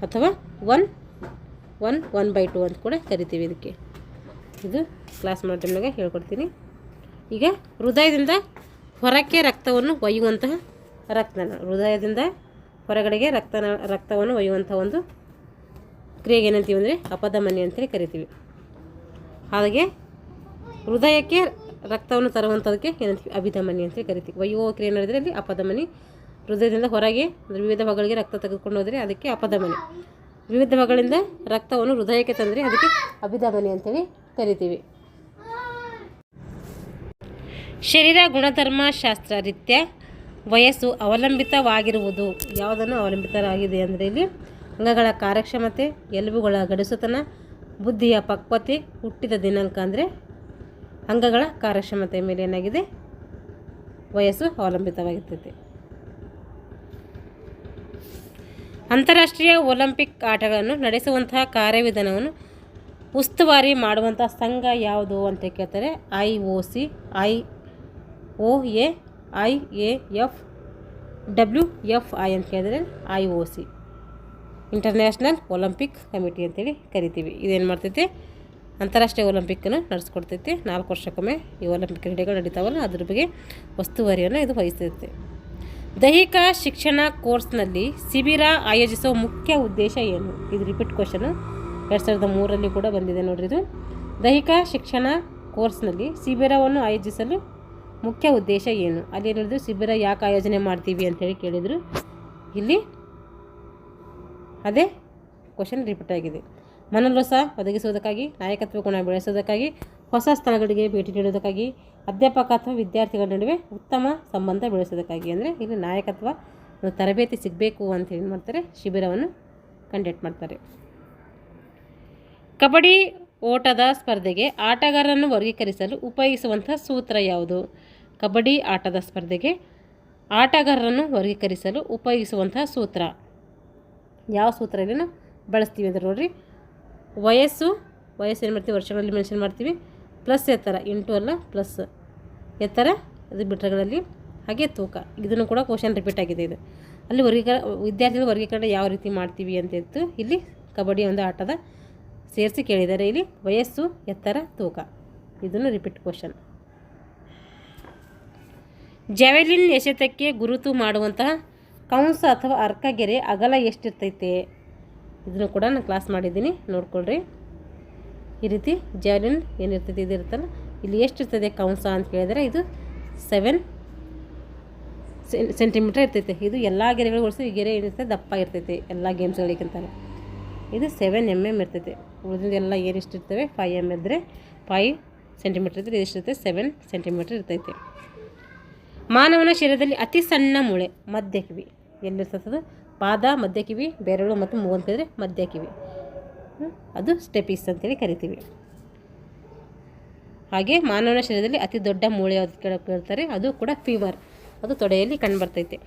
ಅಥವಾ 1/2 ಅಂತ ಕೂಡ ಕರಿತೀವಿ. ಇದಕ್ಕೆ ಇದು ಕ್ಲಾಸ್ ಮಾಡೋ ಟೈಮ್ನಾಗ ಹೇಳ್ಕೊಡ್ತೀನಿ. ಈಗ ಹೃದಯದಿಂದ ಹೊರಕ್ಕೆ ರಕ್ತವನ್ನು ಒಯ್ಯುವಂತಹ ರಕ್ತನಾಳ, ಹೃದಯದಿಂದ ಹೊರಗಡೆಗೆ ರಕ್ತವನ್ನು ಒಯ್ಯುವಂಥ ಒಂದು ಕ್ರಿಯೆಗೆ ಏನಂತೀವಿ ಅಂದರೆ ಅಪಧಮನಿ ಅಂತೇಳಿ ಕರಿತೀವಿ. ಹಾಗೆ ಹೃದಯಕ್ಕೆ ರಕ್ತವನ್ನು ತರುವಂಥದಕ್ಕೆ ಏನಂತೀವಿ ಅಭಿಧಮನಿ ಅಂತೇಳಿ ಕರಿತೀವಿ. ಒಯ್ಯುವ ಕ್ರಿಯೆ ನಡೆದರೆ ಅಲ್ಲಿ ಅಪಧಮನಿ. ಹೃದಯದಿಂದ ಹೊರಗೆ ಅಂದರೆ ವಿವಿಧ ಭಾಗಗಳಿಗೆ ರಕ್ತ ತೆಗೆದುಕೊಂಡು ಹೋದರೆ ಅದಕ್ಕೆ ಅಪಧಮನಿ. ವಿವಿಧ ಭಾಗಗಳಿಂದ ರಕ್ತವನ್ನು ಹೃದಯಕ್ಕೆ ತಂದರೆ ಅದಕ್ಕೆ ಅಭಿಧಮನಿ ಅಂತೇಳಿ ಕರಿತೀವಿ. ಶರೀರ ಗುಣಧರ್ಮ ಶಾಸ್ತ್ರ ರೀತ್ಯ ವಯಸ್ಸು ಅವಲಂಬಿತವಾಗಿರುವುದು. ಯಾವುದನ್ನು ಅವಲಂಬಿತವಾಗಿದೆ ಅಂದರೆ ಇಲ್ಲಿ ಅಂಗಗಳ ಕಾರ್ಯಕ್ಷಮತೆ, ಎಲುಬುಗಳ ಗಡಸುತನ, ಬುದ್ಧಿಯ ಪಕ್ವತೆ, ಹುಟ್ಟಿದ ದಿನಾಂಕ. ಅಂದರೆ ಅಂಗಗಳ ಕಾರ್ಯಕ್ಷಮತೆ ಮೇಲೆ ಏನಾಗಿದೆ ವಯಸ್ಸು ಅವಲಂಬಿತವಾಗಿರ್ತೈತೆ. ಅಂತಾರಾಷ್ಟ್ರೀಯ ಒಲಿಂಪಿಕ್ ಆಟಗಳನ್ನು ನಡೆಸುವಂತಹ ಕಾರ್ಯವಿಧಾನವನ್ನು ಉಸ್ತುವಾರಿ ಮಾಡುವಂಥ ಸಂಘ ಯಾವುದು ಅಂತ ಕೇಳ್ತಾರೆ. IOC, IOA, IAF, WFI ಅಂತ ಕೇಳಿದರೆ IOC, ಇಂಟರ್ನ್ಯಾಷನಲ್ ಒಲಿಂಪಿಕ್ ಕಮಿಟಿ ಅಂತೇಳಿ ಕರಿತೀವಿ. ಇದೇನು ಮಾಡ್ತೈತೆ, ಅಂತಾರಾಷ್ಟ್ರೀಯ ಒಲಿಂಪಿಕ್ಕನ್ನು ನಡೆಸ್ಕೊಡ್ತೈತೆ. 4 ವರ್ಷಕ್ಕೊಮ್ಮೆ ಈ ಒಲಿಂಪಿಕ್ ಕ್ರೀಡೆಗಳು ನಡೀತಾವಲ್ಲ, ಅದ್ರ ಬಗ್ಗೆ ಉಸ್ತುವಾರಿಯನ್ನು ಇದು ವಹಿಸ್ತೈತೆ. ದೈಹಿಕ ಶಿಕ್ಷಣ ಕೋರ್ಸ್ನಲ್ಲಿ ಶಿಬಿರ ಆಯೋಜಿಸುವ ಮುಖ್ಯ ಉದ್ದೇಶ ಏನು? ಇದು ರಿಪೀಟ್ ಕ್ವಶನು, 2003ರಲ್ಲಿ ಕೂಡ ಬಂದಿದೆ ನೋಡ್ರಿ. ಇದು ದೈಹಿಕ ಶಿಕ್ಷಣ ಕೋರ್ಸ್ನಲ್ಲಿ ಶಿಬಿರವನ್ನು ಆಯೋಜಿಸಲು ಮುಖ್ಯ ಉದ್ದೇಶ ಏನು? ಅಲ್ಲಿ ಏನು ಹೇಳಿದ್ರು, ಶಿಬಿರ ಯಾಕೆ ಆಯೋಜನೆ ಮಾಡ್ತೀವಿ ಅಂತೇಳಿ ಕೇಳಿದರು. ಇಲ್ಲಿ ಅದೇ ಕ್ವಶನ್ ರಿಪೀಟ್ ಆಗಿದೆ. ಮನೋಲ್ಲಾಸ ಒದಗಿಸುವುದಕ್ಕಾಗಿ, ನಾಯಕತ್ವ ಗುಣ ಬೆಳೆಸೋದಕ್ಕಾಗಿ, ಹೊಸ ಸ್ಥಳಗಳಿಗೆ ಭೇಟಿ ನೀಡುವುದಕ್ಕಾಗಿ, ಅಧ್ಯಾಪಕ ಅಥವಾ ವಿದ್ಯಾರ್ಥಿಗಳ ನಡುವೆ ಉತ್ತಮ ಸಂಬಂಧ ಬೆಳೆಸೋದಕ್ಕಾಗಿ. ಅಂದರೆ ಇಲ್ಲಿ ನಾಯಕತ್ವ ಒಂದು ತರಬೇತಿ ಸಿಗಬೇಕು ಅಂತ ಏನು ಮಾಡ್ತಾರೆ, ಶಿಬಿರವನ್ನು ಕಂಡಕ್ಟ್ ಮಾಡ್ತಾರೆ. ಕಬಡ್ಡಿ ಓಟದ ಸ್ಪರ್ಧೆಗೆ ಆಟಗಾರರನ್ನು ವರ್ಗೀಕರಿಸಲು ಉಪಯೋಗಿಸುವಂಥ ಸೂತ್ರ ಯಾವುದು? ಕಬಡ್ಡಿ ಆಟದ ಸ್ಪರ್ಧೆಗೆ ಆಟಗಾರರನ್ನು ವರ್ಗೀಕರಿಸಲು ಉಪಯೋಗಿಸುವಂತಹ ಸೂತ್ರ ಯಾವ ಸೂತ್ರ ಇಲ್ಲಿ ನಾವು ಬಳಸ್ತೀವಿ ಅಂದರೆ ನೋಡಿರಿ, ವಯಸ್ಸು ಏನು ಮಾಡ್ತೀವಿ, ವರ್ಷಗಳಲ್ಲಿ ಮೆನ್ಷನ್ ಮಾಡ್ತೀವಿ, ಪ್ಲಸ್ ಎತ್ತರ, ಇಂಟು ಅಲ್ಲ ಪ್ಲಸ್ ಎತ್ತರ, ಅದು ಮೀಟರ್ಗಳಲ್ಲಿ, ಹಾಗೆ ತೂಕ. ಇದನ್ನು ಕೂಡ ಕ್ವಶನ್ ರಿಪೀಟ್ ಆಗಿದೆ. ಇದು ಅಲ್ಲಿ ವಿದ್ಯಾರ್ಥಿಗಳ ವರ್ಗೀಕರಣ ಯಾವ ರೀತಿ ಮಾಡ್ತೀವಿ ಅಂತ ಇತ್ತು. ಇಲ್ಲಿ ಕಬಡ್ಡಿ ಒಂದು ಆಟದ ಸೇರಿಸಿ ಕೇಳಿದ್ದಾರೆ. ಇಲ್ಲಿ ವಯಸ್ಸು, ಎತ್ತರ, ತೂಕ, ಇದನ್ನು ರಿಪೀಟ್ ಕ್ವಶನ್. ಜಾವೆಲಿನ್ ಎಸೆತಕ್ಕೆ ಗುರುತು ಮಾಡುವಂತಹ ಕಂಸ ಅಥವಾ ಅರ್ಕಗೆರೆ ಅಗಲ ಎಷ್ಟಿರ್ತೈತೆ? ಇದನ್ನು ಕೂಡ ನಾನು ಕ್ಲಾಸ್ ಮಾಡಿದ್ದೀನಿ, ನೋಡ್ಕೊಳ್ರಿ. ಈ ರೀತಿ ಜಾವೆಲಿನ್ ಏನಿರ್ತೈತೆ ಇದು ಇರುತ್ತಲ್ಲ, ಇಲ್ಲಿ ಎಷ್ಟಿರ್ತದೆ ಕಂಸ ಅಂತ ಕೇಳಿದರೆ ಇದು 7 ಸೆಂಟಿಮೀಟರ್ ಇರ್ತೈತೆ. ಇದು ಎಲ್ಲ ಗೆರೆಗಳು ಹೋಲಿಸಿ ಈ ಗೆರೆ ಏನಿರ್ತೈತೆ ದಪ್ಪ ಇರ್ತೈತೆ ಎಲ್ಲ ಗೇಮ್ಸ್ಗಳಿಗಿಂತ. ಇದು 7 mm ಇರ್ತೈತೆ. ಉಳಿದಿಂದ ಎಲ್ಲ ಏನಿಷ್ಟಿರ್ತವೆ 5 mm ಇದ್ದರೆ 5 ಸೆಂಟಿಮೀಟರ್ ಇದ್ದರೆ ಎಷ್ಟಿರ್ತೈತೆ 7 ಸೆಂಟಿಮೀಟರ್ ಇರ್ತೈತೆ. ಮಾನವನ ಶರೀರದಲ್ಲಿ ಅತಿ ಸಣ್ಣ ಮೂಳೆ ಮಧ್ಯ ಕಿವಿ ಎಲ್ಲಿರ್ತದೆ? ಪಾದ, ಮಧ್ಯ ಕಿವಿ, ಬೆರಳು ಮತ್ತು ಮೂಗು ಕೈದ್ರೆ ಮಧ್ಯ ಕಿವಿ, ಅದು ಸ್ಟೆಪಿಸ್ ಅಂತೇಳಿ ಕರಿತೀವಿ. ಹಾಗೆ ಮಾನವನ ಶರೀರದಲ್ಲಿ ಅತಿ ದೊಡ್ಡ ಮೂಳೆ ಯಾವುದು ಕೇಳ್ತಾರೆ, ಅದು ಕೂಡ ಫೀವರ್, ಅದು ತೊಡೆಯಲ್ಲಿ ಕಂಡುಬರ್ತೈತೆ.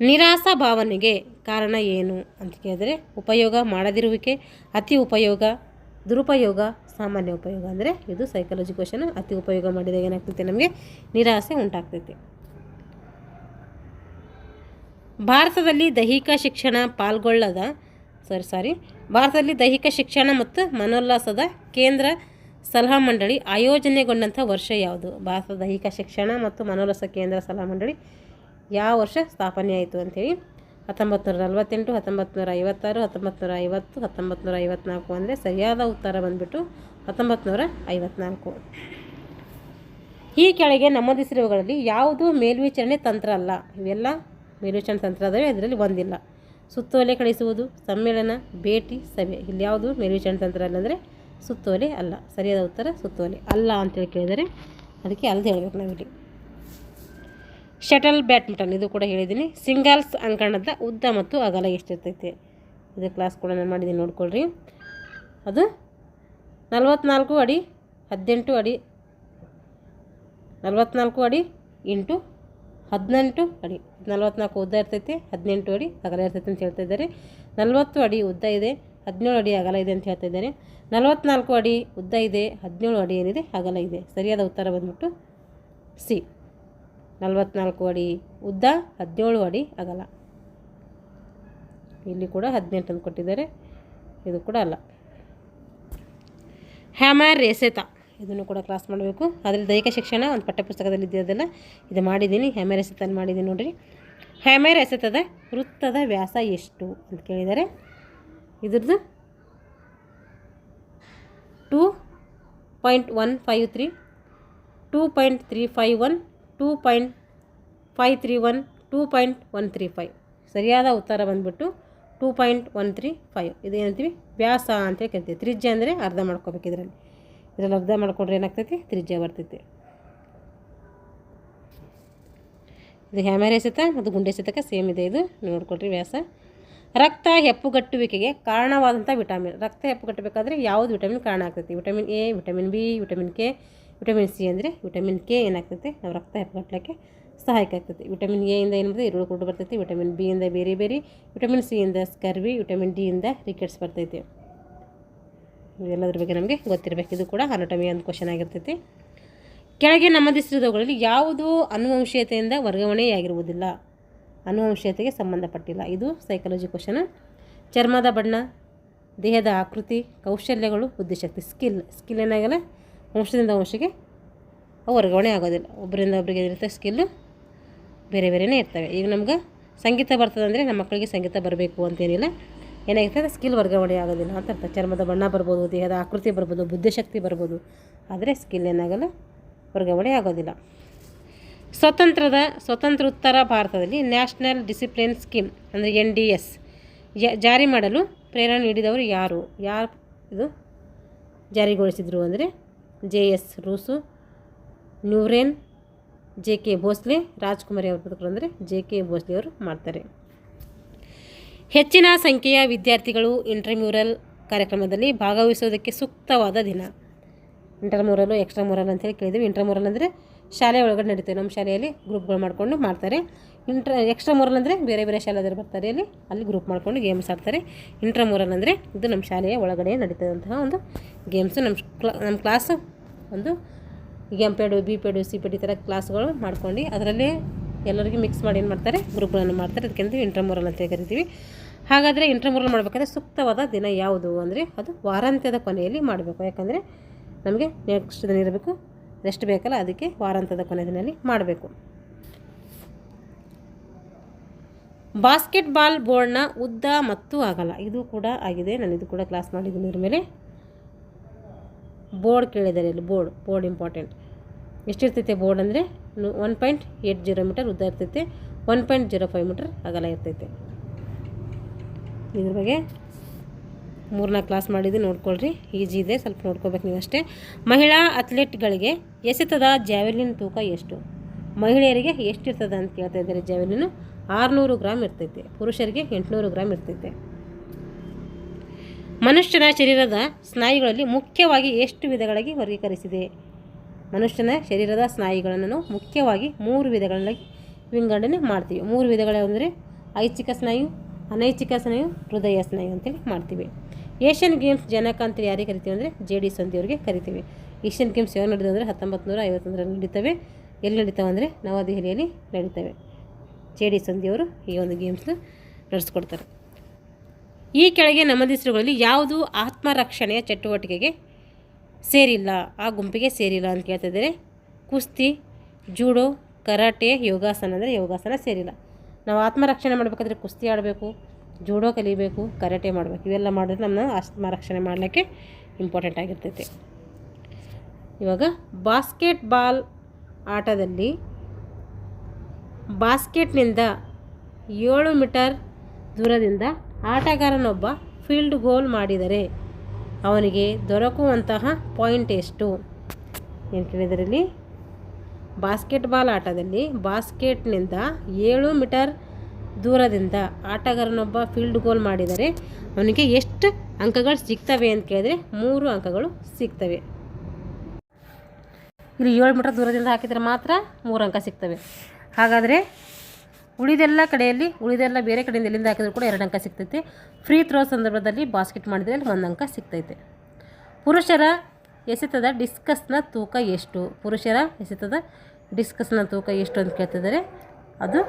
ನಿರಾಸ ಭಾವನೆಗೆ ಕಾರಣ ಏನು ಅಂತ ಕೇಳಿದರೆ ಉಪಯೋಗ ಮಾಡದಿರುವಿಕೆ, ಅತಿ ಉಪಯೋಗ, ದುರುಪಯೋಗ, ಸಾಮಾನ್ಯ ಉಪಯೋಗ. ಅಂದರೆ ಇದು ಸೈಕಾಲಜಿ ಕ್ವಶನ್. ಅತಿ ಉಪಯೋಗ ಮಾಡಿದಾಗ ಏನಾಗ್ತೈತೆ, ನಮಗೆ ನಿರಾಸೆ ಉಂಟಾಗ್ತೈತೆ. ಭಾರತದಲ್ಲಿ ದೈಹಿಕ ಶಿಕ್ಷಣ ಭಾರತದಲ್ಲಿ ದೈಹಿಕ ಶಿಕ್ಷಣ ಮತ್ತು ಮನೋಲ್ಲಾಸದ ಕೇಂದ್ರ ಸಲಹಾ ಮಂಡಳಿ ಆಯೋಜನೆಗೊಂಡಂಥ ವರ್ಷ ಯಾವುದು? ಭಾರತದ ದೈಹಿಕ ಶಿಕ್ಷಣ ಮತ್ತು ಮನೋಲ್ಲಾಸ ಕೇಂದ್ರ ಸಲಹಾ ಮಂಡಳಿ ಯಾವ ವರ್ಷ ಸ್ಥಾಪನೆ ಆಯಿತು ಅಂಥೇಳಿ? 1948, 1956, 1950, 1954. ಅಂದರೆ ಸರಿಯಾದ ಉತ್ತರ ಬಂದುಬಿಟ್ಟು 1954. ಈ ಕೆಳಗೆ ನಮೂದಿಸಿರುವುಗಳಲ್ಲಿ ಯಾವುದು ಮೇಲ್ವಿಚಾರಣೆ ತಂತ್ರ ಅಲ್ಲ? ಇವೆಲ್ಲ ಮೇಲ್ವಿಚಾರಣೆ ತಂತ್ರ ಅದಾವೆ, ಇದರಲ್ಲಿ ಒಂದಿಲ್ಲ. ಸುತ್ತೋಲೆ ಕಳಿಸುವುದು, ಸಮ್ಮೇಳನ, ಭೇಟಿ, ಸಭೆ. ಇಲ್ಲಿ ಯಾವುದು ಮೇಲ್ವಿಚಾರಣೆ ತಂತ್ರ ಅಲ್ಲ ಅಂದರೆ ಸುತ್ತೋಲೆ ಅಲ್ಲ. ಸರಿಯಾದ ಉತ್ತರ ಸುತ್ತೋಲೆ ಅಲ್ಲ ಅಂತೇಳಿ ಕೇಳಿದರೆ ಅದಕ್ಕೆ ಅಲ್ಲದೆ ಹೇಳ್ಬೇಕು ನಾವಿಲ್ಲಿ. ಶಟಲ್ ಬ್ಯಾಡ್ಮಿಂಟನ್, ಇದು ಕೂಡ ಹೇಳಿದ್ದೀನಿ. ಸಿಂಗಲ್ಸ್ ಅಂಕಣದ ಉದ್ದ ಮತ್ತು ಅಗಲ ಎಷ್ಟಿರ್ತೈತೆ? ಇದು ಕ್ಲಾಸ್ ಕೂಡ ನಾನು ಮಾಡಿದ್ದೀನಿ, ನೋಡ್ಕೊಳ್ರಿ. ಅದು 44 ಅಡಿ 18 ಅಡಿ 44 ಅಡಿ ಇಂಟು 18 ಅಡಿ. 44 ಉದ್ದ ಇರ್ತೈತೆ, 18 ಅಡಿ ಅಗಲ ಇರ್ತೈತೆ ಅಂತ ಹೇಳ್ತಾ ಇದ್ದಾರೆ. 40 ಅಡಿ ಉದ್ದ ಇದೆ, 17 ಅಡಿ ಅಗಲ ಇದೆ ಅಂತ ಹೇಳ್ತಾ ಇದ್ದಾರೆ. 44 ಅಡಿ ಉದ್ದ ಇದೆ, 17 ಅಡಿ ಏನಿದೆ ಅಗಲ ಇದೆ. ಸರಿಯಾದ ಉತ್ತರ ಬಂದ್ಬಿಟ್ಟು ಸಿ, 44 ಅಡಿ ಉದ್ದ, 17 ಅಡಿ ಅಗಲ. ಇಲ್ಲಿ ಕೂಡ 18 ಅಂತ ಕೊಟ್ಟಿದ್ದಾರೆ, ಇದು ಕೂಡ ಅಲ್ಲ. ಹ್ಯಾಮರ್ ಎಸೆತ, ಇದನ್ನು ಕೂಡ ಕ್ಲಾಸ್ ಮಾಡಬೇಕು. ಅದರಲ್ಲಿ ದೈಹಿಕ ಶಿಕ್ಷಣ ಒಂದು ಪಠ್ಯಪುಸ್ತಕದಲ್ಲಿ ಇದೆಯದಲ್ಲ, ಇದು ಮಾಡಿದ್ದೀನಿ. ಹ್ಯಾಮರ್ ಎಸೆತ ಮಾಡಿದ್ದೀನಿ ನೋಡಿರಿ. ಹ್ಯಾಮರ್ ಎಸೆತದ ವೃತ್ತದ ವ್ಯಾಸ ಎಷ್ಟು ಅಂತ ಕೇಳಿದ್ದಾರೆ. ಇದ್ರದ್ದು 2.153, 2.351, 2.531, 2.135. ಸರಿಯಾದ ಉತ್ತರ ಬಂದ್ಬಿಟ್ಟು 2.135. ಇದು ಏನಂತೀವಿ? ವ್ಯಾಸ ಅಂತೇಳಿ ಕರಿತೀವಿ. ತ್ರಿಜ್ಯ ಅಂದರೆ ಅರ್ಧ ಮಾಡ್ಕೋಬೇಕು. ಇದರಲ್ಲಿ ಅರ್ಧ ಮಾಡ್ಕೊಂಡ್ರೆ ಏನಾಗ್ತೈತಿ? ತ್ರಿಜ್ಯ ಬರ್ತೈತಿ. ಇದು ಹ್ಯಾಮರ್ ಎಸೆತ ಮತ್ತು ಗುಂಡೆ ಎಸೆತಕ್ಕೆ ಸೇಮ್ ಇದೆ. ಇದು ನೋಡ್ಕೊಳ್ರಿ ವ್ಯಾಸ. ರಕ್ತ ಹೆಪ್ಪುಗಟ್ಟುವಿಕೆಗೆ ಕಾರಣವಾದಂಥ ವಿಟಮಿನ್. ರಕ್ತ ಹೆಪ್ಪುಗಟ್ಟಬೇಕಾದ್ರೆ ಯಾವುದು ವಿಟಮಿನ್ ಕಾರಣ ಆಗ್ತೈತಿ? Vitamin A, vitamin B, vitamin K, vitamin C. ಅಂದರೆ ವಿಟಮಿನ್ ಕೆ ಏನಾಗ್ತೈತೆ, ನಾವು ರಕ್ತ ಹೆಪ್ಪುಗಟ್ಟಲಿಕ್ಕೆ ಸಹಾಯಕ ಆಗ್ತೈತಿ. ವಿಟಮಿನ್ ಎ ಇಂದ ಏನು ಬರ್ತೈತೆ? ಇರುಳು ಕುರುಡು ಬರ್ತೈತಿ. ವಿಟಮಿನ್ ಬಿ ಇಂದ ಬೇರೆ ಬೇರೆ, ವಿಟಮಿನ್ ಸಿ ಇಂದ ಸ್ಕರ್ವಿ, ವಿಟಮಿನ್ ಡಿ ಇಂದ ರಿಕೆಟ್ಸ್ ಬರ್ತೈತಿ. ಇವೆಲ್ಲದ್ರ ಬಗ್ಗೆ ನಮಗೆ ಗೊತ್ತಿರಬೇಕು. ಇದು ಕೂಡ ಅನಾಟಮಿ ಒಂದು ಕ್ವಶನ್ ಆಗಿರ್ತೈತಿ. ಕೆಳಗೆ ನಮೂದಿಸಿರುವುಗಳಲ್ಲಿ ಯಾವುದು ಆನುವಂಶೀಯತೆಯಿಂದ ವರ್ಗಾವಣೆಯಾಗಿರುವುದಿಲ್ಲ? ಆನುವಂಶೀಯತೆಗೆ ಸಂಬಂಧಪಟ್ಟಿಲ್ಲ. ಇದು ಸೈಕಾಲಜಿ ಕ್ವಶನ್. ಚರ್ಮದ ಬಣ್ಣ, ದೇಹದ ಆಕೃತಿ, ಕೌಶಲ್ಯಗಳು, ಬುದ್ಧಿಶಕ್ತಿ. ಸ್ಕಿಲ್ ಏನಾಗಲ್ಲ, ವಂಶದಿಂದ ವಂಶಕ್ಕೆ ಅವು ವರ್ಗಾವಣೆ ಆಗೋದಿಲ್ಲ. ಒಬ್ಬರಿಂದ ಒಬ್ಬರಿಗೆ ಇರುತ್ತೆ ಸ್ಕಿಲ್ಲು ಬೇರೆ ಬೇರೆಯೇ ಇರ್ತವೆ. ಈಗ ನಮ್ಗೆ ಸಂಗೀತ ಬರ್ತದೆ ಅಂದರೆ ನಮ್ಮ ಮಕ್ಕಳಿಗೆ ಸಂಗೀತ ಬರಬೇಕು ಅಂತೇನಿಲ್ಲ. ಏನಾಗಿರ್ತದೆ? ಸ್ಕಿಲ್ ವರ್ಗಾವಣೆ ಆಗೋದಿಲ್ಲ ಅಂತ ಅರ್ಥ. ಚರ್ಮದ ಬಣ್ಣ ಬರ್ಬೋದು, ದೇಹದ ಆಕೃತಿ ಬರ್ಬೋದು, ಬುದ್ಧಿಶಕ್ತಿ ಬರ್ಬೋದು, ಆದರೆ ಸ್ಕಿಲ್ ಏನಾಗಲ್ಲ, ವರ್ಗಾವಣೆ ಆಗೋದಿಲ್ಲ. ಸ್ವತಂತ್ರೋತ್ತರ ಭಾರತದಲ್ಲಿ ನ್ಯಾಷನಲ್ ಡಿಸಿಪ್ಲಿನ್ ಸ್ಕೀಮ್ ಅಂದರೆ NDS ಜಾರಿ ಮಾಡಲು ಪ್ರೇರಣೆ ನೀಡಿದವರು ಯಾರು ಇದು ಜಾರಿಗೊಳಿಸಿದರು ಅಂದರೆ JS ರೂಸು, ನ್ಯೂರೇನ್, JK ಭೋಸ್ಲೆ, ರಾಜ್ಕುಮಾರಿ ಅವ್ರ ಬದುಕರು ಅಂದರೆ JK ಭೋಸ್ಲೆ ಅವರು ಮಾಡ್ತಾರೆ. ಹೆಚ್ಚಿನ ಸಂಖ್ಯೆಯ ವಿದ್ಯಾರ್ಥಿಗಳು ಇಂಟರ್ಮ್ಯೂರಲ್ ಕಾರ್ಯಕ್ರಮದಲ್ಲಿ ಭಾಗವಹಿಸೋದಕ್ಕೆ ಸೂಕ್ತವಾದ ದಿನ. ಇಂಟರ್ಮ್ಯೂರಲು ಎಕ್ಸ್ಟ್ರಾಮ್ಯೂರಲ್ ಅಂತೇಳಿ ಕೇಳಿದ್ದೀವಿ. ಇಂಟರ್ಮ್ಯೂರಲ್ ಅಂದರೆ ಶಾಲೆ ಒಳಗಡೆ ನಡೀತೇವೆ, ನಮ್ಮ ಶಾಲೆಯಲ್ಲಿ ಗ್ರೂಪ್ಗಳು ಮಾಡ್ಕೊಂಡು ಮಾಡ್ತಾರೆ. ಎಕ್ಸ್ಟ್ರಾಮ್ಯೂರಲ್ ಅಂದರೆ ಬೇರೆ ಬೇರೆ ಶಾಲೆಯವರು ಬರ್ತಾರೆ, ಅಲ್ಲಿ ಗ್ರೂಪ್ ಮಾಡ್ಕೊಂಡು ಗೇಮ್ಸ್ ಆಡ್ತಾರೆ. ಇಂಟ್ರಾಮ್ಯೂರಲ್ ಅಂದರೆ ಇದು ನಮ್ಮ ಶಾಲೆಯ ಒಳಗಡೆ ನಡೀತದಂತಹ ಒಂದು ಗೇಮ್ಸು. ನಮ್ಮ ಕ್ಲಾಸು ಒಂದು MP.ED, BP.ED, CPT ಈ ಥರ ಕ್ಲಾಸ್ಗಳು ಮಾಡ್ಕೊಂಡು ಅದರಲ್ಲೇ ಎಲ್ಲರಿಗೂ ಮಿಕ್ಸ್ ಮಾಡಿ ಏನು ಮಾಡ್ತಾರೆ, ಗ್ರೂಪ್ಗಳನ್ನು ಮಾಡ್ತಾರೆ. ಅದಕ್ಕೆ ಇಂಟ್ರಾಮ್ಯೂರಲ್ ಅಂತ ಕರಿತೀವಿ. ಹಾಗಾದರೆ ಇಂಟ್ರಾಮ್ಯೂರಲ್ ಮಾಡಬೇಕಾದ್ರೆ ಸೂಕ್ತವಾದ ದಿನ ಯಾವುದು ಅಂದರೆ ಅದು ವಾರಾಂತ್ಯದ ಕೊನೆಯಲ್ಲಿ ಮಾಡಬೇಕು. ಯಾಕಂದರೆ ನಮಗೆ ನೆಕ್ಸ್ಟ್ ದಿನ ಇರಬೇಕು, ರೆಸ್ಟ್ ಬೇಕಲ್ಲ, ಅದಕ್ಕೆ ವಾರಾಂತ್ಯದ ಕೊನೆ ದಿನಲ್ಲಿ ಮಾಡಬೇಕು. ಬಾಸ್ಕೆಟ್ಬಾಲ್ ಬೋರ್ಡ್ನ ಉದ್ದ ಮತ್ತು ಅಗಲ ಇದು ಕೂಡ ಆಗಿದೆ. ನಾನು ಇದು ಕೂಡ ಕ್ಲಾಸ್ ಮಾಡಿದ್ದೀನಿ. ಇದ್ರ ಮೇಲೆ ಬೋರ್ಡ್ ಕೇಳಿದ್ದಾರೆ, ಇಲ್ಲಿ ಬೋರ್ಡ್ ಇಂಪಾರ್ಟೆಂಟ್. ಎಷ್ಟಿರ್ತೈತೆ ಬೋರ್ಡ್ ಅಂದರೆ 1.80 ಮೀಟರ್ ಉದ್ದ ಇರ್ತೈತೆ, 1.05 ಮೀಟರ್ ಅಗಲ ಇರ್ತೈತೆ. ಇದ್ರ ಬಗ್ಗೆ 3-4 ಕ್ಲಾಸ್ ಮಾಡಿದ್ದು ನೋಡ್ಕೊಳ್ರಿ, ಈಜಿ ಇದೆ, ಸ್ವಲ್ಪ ನೋಡ್ಕೋಬೇಕು ನೀವು ಅಷ್ಟೇ. ಮಹಿಳಾ ಅಥ್ಲೆಟ್ಗಳಿಗೆ ಎಸೆತದ ಜಾವೆಲಿನ್ ತೂಕ ಎಷ್ಟು? ಮಹಿಳೆಯರಿಗೆ ಎಷ್ಟಿರ್ತದೆ ಅಂತ ಕೇಳ್ತಾ ಇದ್ದಾರೆ. ಜಾವೆಲಿನು 600 ಗ್ರಾಮ್ ಇರ್ತೈತೆ, ಪುರುಷರಿಗೆ 800 ಗ್ರಾಮ್ ಇರ್ತೈತೆ. ಮನುಷ್ಯನ ಶರೀರದ ಸ್ನಾಯುಗಳಲ್ಲಿ ಮುಖ್ಯವಾಗಿ ಎಷ್ಟು ವಿಧಗಳಾಗಿ ವರ್ಗೀಕರಿಸಿದೆ? ಮನುಷ್ಯನ ಶರೀರದ ಸ್ನಾಯುಗಳನ್ನು ನಾವು ಮುಖ್ಯವಾಗಿ 3 ವಿಧಗಳಾಗಿ ವಿಂಗಡಣೆ ಮಾಡ್ತೀವಿ. 3 ವಿಧಗಳು ಅಂದರೆ ಐಚ್ಛಿಕ ಸ್ನಾಯು, ಅನೈಚ್ಛಿಕ ಸ್ನಾಯು, ಹೃದಯ ಸ್ನಾಯು ಅಂತೇಳಿ ಮಾಡ್ತೀವಿ. ಏಷ್ಯನ್ ಗೇಮ್ಸ್ ಜನಕ ಅಂತೇಳಿ ಯಾರಿಗೆ ಕರಿತೀವಿ ಅಂದರೆ JD ಸಂಧಿಯವ್ರಿಗೆ ಕರಿತೀವಿ. ಏಷ್ಯನ್ ಗೇಮ್ಸ್ ಯಾವಾಗ ನಡೆದಿದೆ ಅಂದರೆ 1951 ನಡೀತವೆ. ಎಲ್ಲಿ ನಡೀತಾವೆ ಅಂದರೆ ನವದೆಹಲಿಯಲ್ಲಿ ನಡೀತವೆ. JD ಸಂಧಿಯವರು ಈ ಒಂದು ಗೇಮ್ಸ್ನ ನಡೆಸ್ಕೊಡ್ತಾರೆ. ಈ ಕೆಳಗೆ ನಮೂದಿಸಿರುವುಗಳಲ್ಲಿ ಯಾವುದು ಆತ್ಮರಕ್ಷಣೆಯ ಚಟುವಟಿಕೆಗೆ ಸೇರಿಲ್ಲ, ಆ ಗುಂಪಿಗೆ ಸೇರಿಲ್ಲ ಅಂತ ಕೇಳ್ತಿದ್ದಾರೆ. ಕುಸ್ತಿ, ಜೂಡೋ, ಕರಾಟೆ, ಯೋಗಾಸನ ಅಂದರೆ ಯೋಗಾಸನ ಸೇರಿಲ್ಲ. ನಾವು ಆತ್ಮರಕ್ಷಣೆ ಮಾಡಬೇಕಾದ್ರೆ ಕುಸ್ತಿ ಆಡಬೇಕು, ಜೂಡೋ ಕಲಿಬೇಕು, ಕರಾಟೆ ಮಾಡಬೇಕು. ಇವೆಲ್ಲ ಮಾಡಿದ್ರೆ ನಮ್ಮ ಆತ್ಮರಕ್ಷಣೆ ಮಾಡಲಿಕ್ಕೆ ಇಂಪಾರ್ಟೆಂಟ್ ಆಗಿರ್ತೈತೆ. ಇವಾಗ ಬಾಸ್ಕೆಟ್ಬಾಲ್ ಆಟದಲ್ಲಿ ಬಾಸ್ಕೆಟ್ನಿಂದ 7 ಮೀಟರ್ ದೂರದಿಂದ ಆಟಗಾರನೊಬ್ಬ ಫೀಲ್ಡ್ ಗೋಲ್ ಮಾಡಿದರೆ ಅವನಿಗೆ ದೊರಕುವಂತಹ ಪಾಯಿಂಟ್ ಎಷ್ಟು? ಏನು ಕೇಳಿದರೆ ಇಲ್ಲಿ ಬಾಸ್ಕೆಟ್ಬಾಲ್ ಆಟದಲ್ಲಿ ಬಾಸ್ಕೆಟ್ನಿಂದ 7 ಮೀಟರ್ ದೂರದಿಂದ ಆಟಗಾರನೊಬ್ಬ ಫೀಲ್ಡ್ ಗೋಲ್ ಮಾಡಿದರೆ ಅವನಿಗೆ ಎಷ್ಟು ಅಂಕಗಳು ಸಿಗ್ತವೆ ಅಂತ ಕೇಳಿದರೆ 3 ಅಂಕಗಳು ಸಿಗ್ತವೆ. ಇಲ್ಲಿ 7 ಮೀಟರ್ ದೂರದಿಂದ ಹಾಕಿದರೆ ಮಾತ್ರ 3 ಅಂಕ ಸಿಗ್ತವೆ. ಹಾಗಾದರೆ ಉಳಿದೆಲ್ಲ ಬೇರೆ ಕಡೆಯಿಂದ ಎಲ್ಲಿಂದ ಹಾಕಿದ್ರು ಕೂಡ 2 ಅಂಕ ಸಿಗ್ತೈತೆ. ಫ್ರೀ ಥ್ರೋ ಸಂದರ್ಭದಲ್ಲಿ ಬಾಸ್ಕೆಟ್ ಮಾಡಿದರೆ ಅಲ್ಲಿ 1 ಅಂಕ ಸಿಗ್ತೈತೆ. ಪುರುಷರ ಎಸೆತದ ಡಿಸ್ಕಸ್ನ ತೂಕ ಎಷ್ಟು? ಪುರುಷರ ಎಸೆತದ ಡಿಸ್ಕಸ್ನ ತೂಕ ಎಷ್ಟು ಅಂತ ಕೇಳ್ತಿದ್ದಾರೆ. ಅದು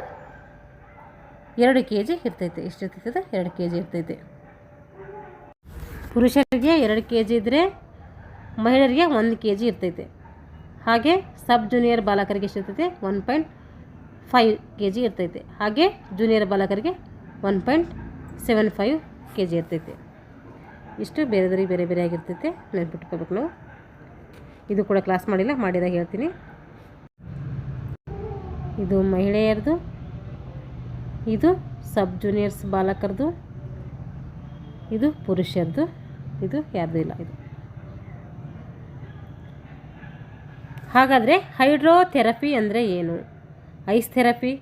2 kg ಇರ್ತೈತೆ. ಎಷ್ಟಿರ್ತೈತೆ? 2 kg ಇರ್ತೈತೆ. ಪುರುಷರಿಗೆ 2 kg ಇದ್ದರೆ ಮಹಿಳೆಯರಿಗೆ 1 kg ಇರ್ತೈತೆ. ಹಾಗೆ ಸಬ್ ಜೂನಿಯರ್ ಬಾಲಕರಿಗೆ ಎಷ್ಟಿರ್ತೈತೆ? 1.5 kg ಇರ್ತೈತೆ. ಹಾಗೆ ಜೂನಿಯರ್ ಬಾಲಕರಿಗೆ 1.75 kg ಇರ್ತೈತೆ. ಇಷ್ಟು ಬೇರೆ ಬೇರೆ ಆಗಿರ್ತೈತೆ, ನೆನ್ಪಿಟ್ಕೋಬೇಕು ನಾವು. ಇದು ಕೂಡ ಕ್ಲಾಸ್ ಮಾಡಿದಾಗ ಹೇಳ್ತೀನಿ. ಇದು ಮಹಿಳೆಯರದು, ಇದು ಸಬ್ ಜೂನಿಯರ್ಸ್ ಬಾಲಕರದು, ಇದು ಪುರುಷರದು, ಇದು ಯಾರ್ದು ಇಲ್ಲ ಇದು. ಹಾಗಾದರೆ ಹೈಡ್ರೋಥೆರಪಿ ಅಂದರೆ ಏನು? Ice therapy,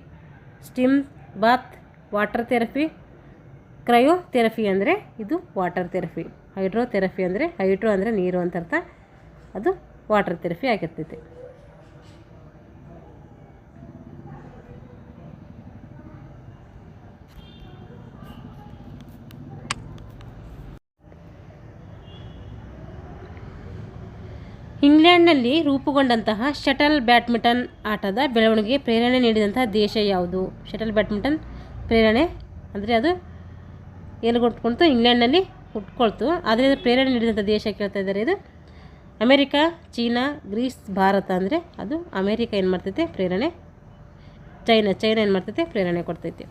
steam Baat, water therapy, ಕ್ರಯೋಥೆರಪಿ ಅಂದರೆ ಇದು ವಾಟರ್ ಥೆರಪಿ. ಹೈಡ್ರೋಥೆರಪಿ ಅಂದರೆ ಹೈಡ್ರೋ ಅಂದರೆ ನೀರು ಅಂತ ಅರ್ಥ, ಅದು ವಾಟರ್ ಥೆರಪಿ ಆಗಿರ್ತೈತೆ. ಇಂಗ್ಲೆಂಡ್ನಲ್ಲಿ ರೂಪುಗೊಂಡಂತಹ ಶಟಲ್ ಬ್ಯಾಡ್ಮಿಂಟನ್ ಆಟದ ಬೆಳವಣಿಗೆಗೆ ಪ್ರೇರಣೆ ನೀಡಿದಂತಹ ದೇಶ ಯಾವುದು? ಶಟಲ್ ಬ್ಯಾಡ್ಮಿಂಟನ್ ಪ್ರೇರಣೆ ಅಂದರೆ ಅದು ಎಲ್ಲಿ ಹುಟ್ಕೊಳ್ತು? ಇಂಗ್ಲೆಂಡ್ನಲ್ಲಿ ಹುಟ್ಕೊಳ್ತು. ಆದರೆ ಪ್ರೇರಣೆ ನೀಡಿದಂಥ ದೇಶ ಕೇಳ್ತಾ ಇದ್ದಾರೆ. ಇದು ಅಮೇರಿಕಾ, ಚೀನಾ, ಗ್ರೀಸ್, ಭಾರತ ಅಂದರೆ ಅದು ಅಮೇರಿಕಾ ಏನು ಮಾಡ್ತೈತೆ ಪ್ರೇರಣೆ, ಚೈನಾ ಏನು ಮಾಡ್ತೈತೆ ಪ್ರೇರಣೆ ಕೊಡ್ತೈತೆ.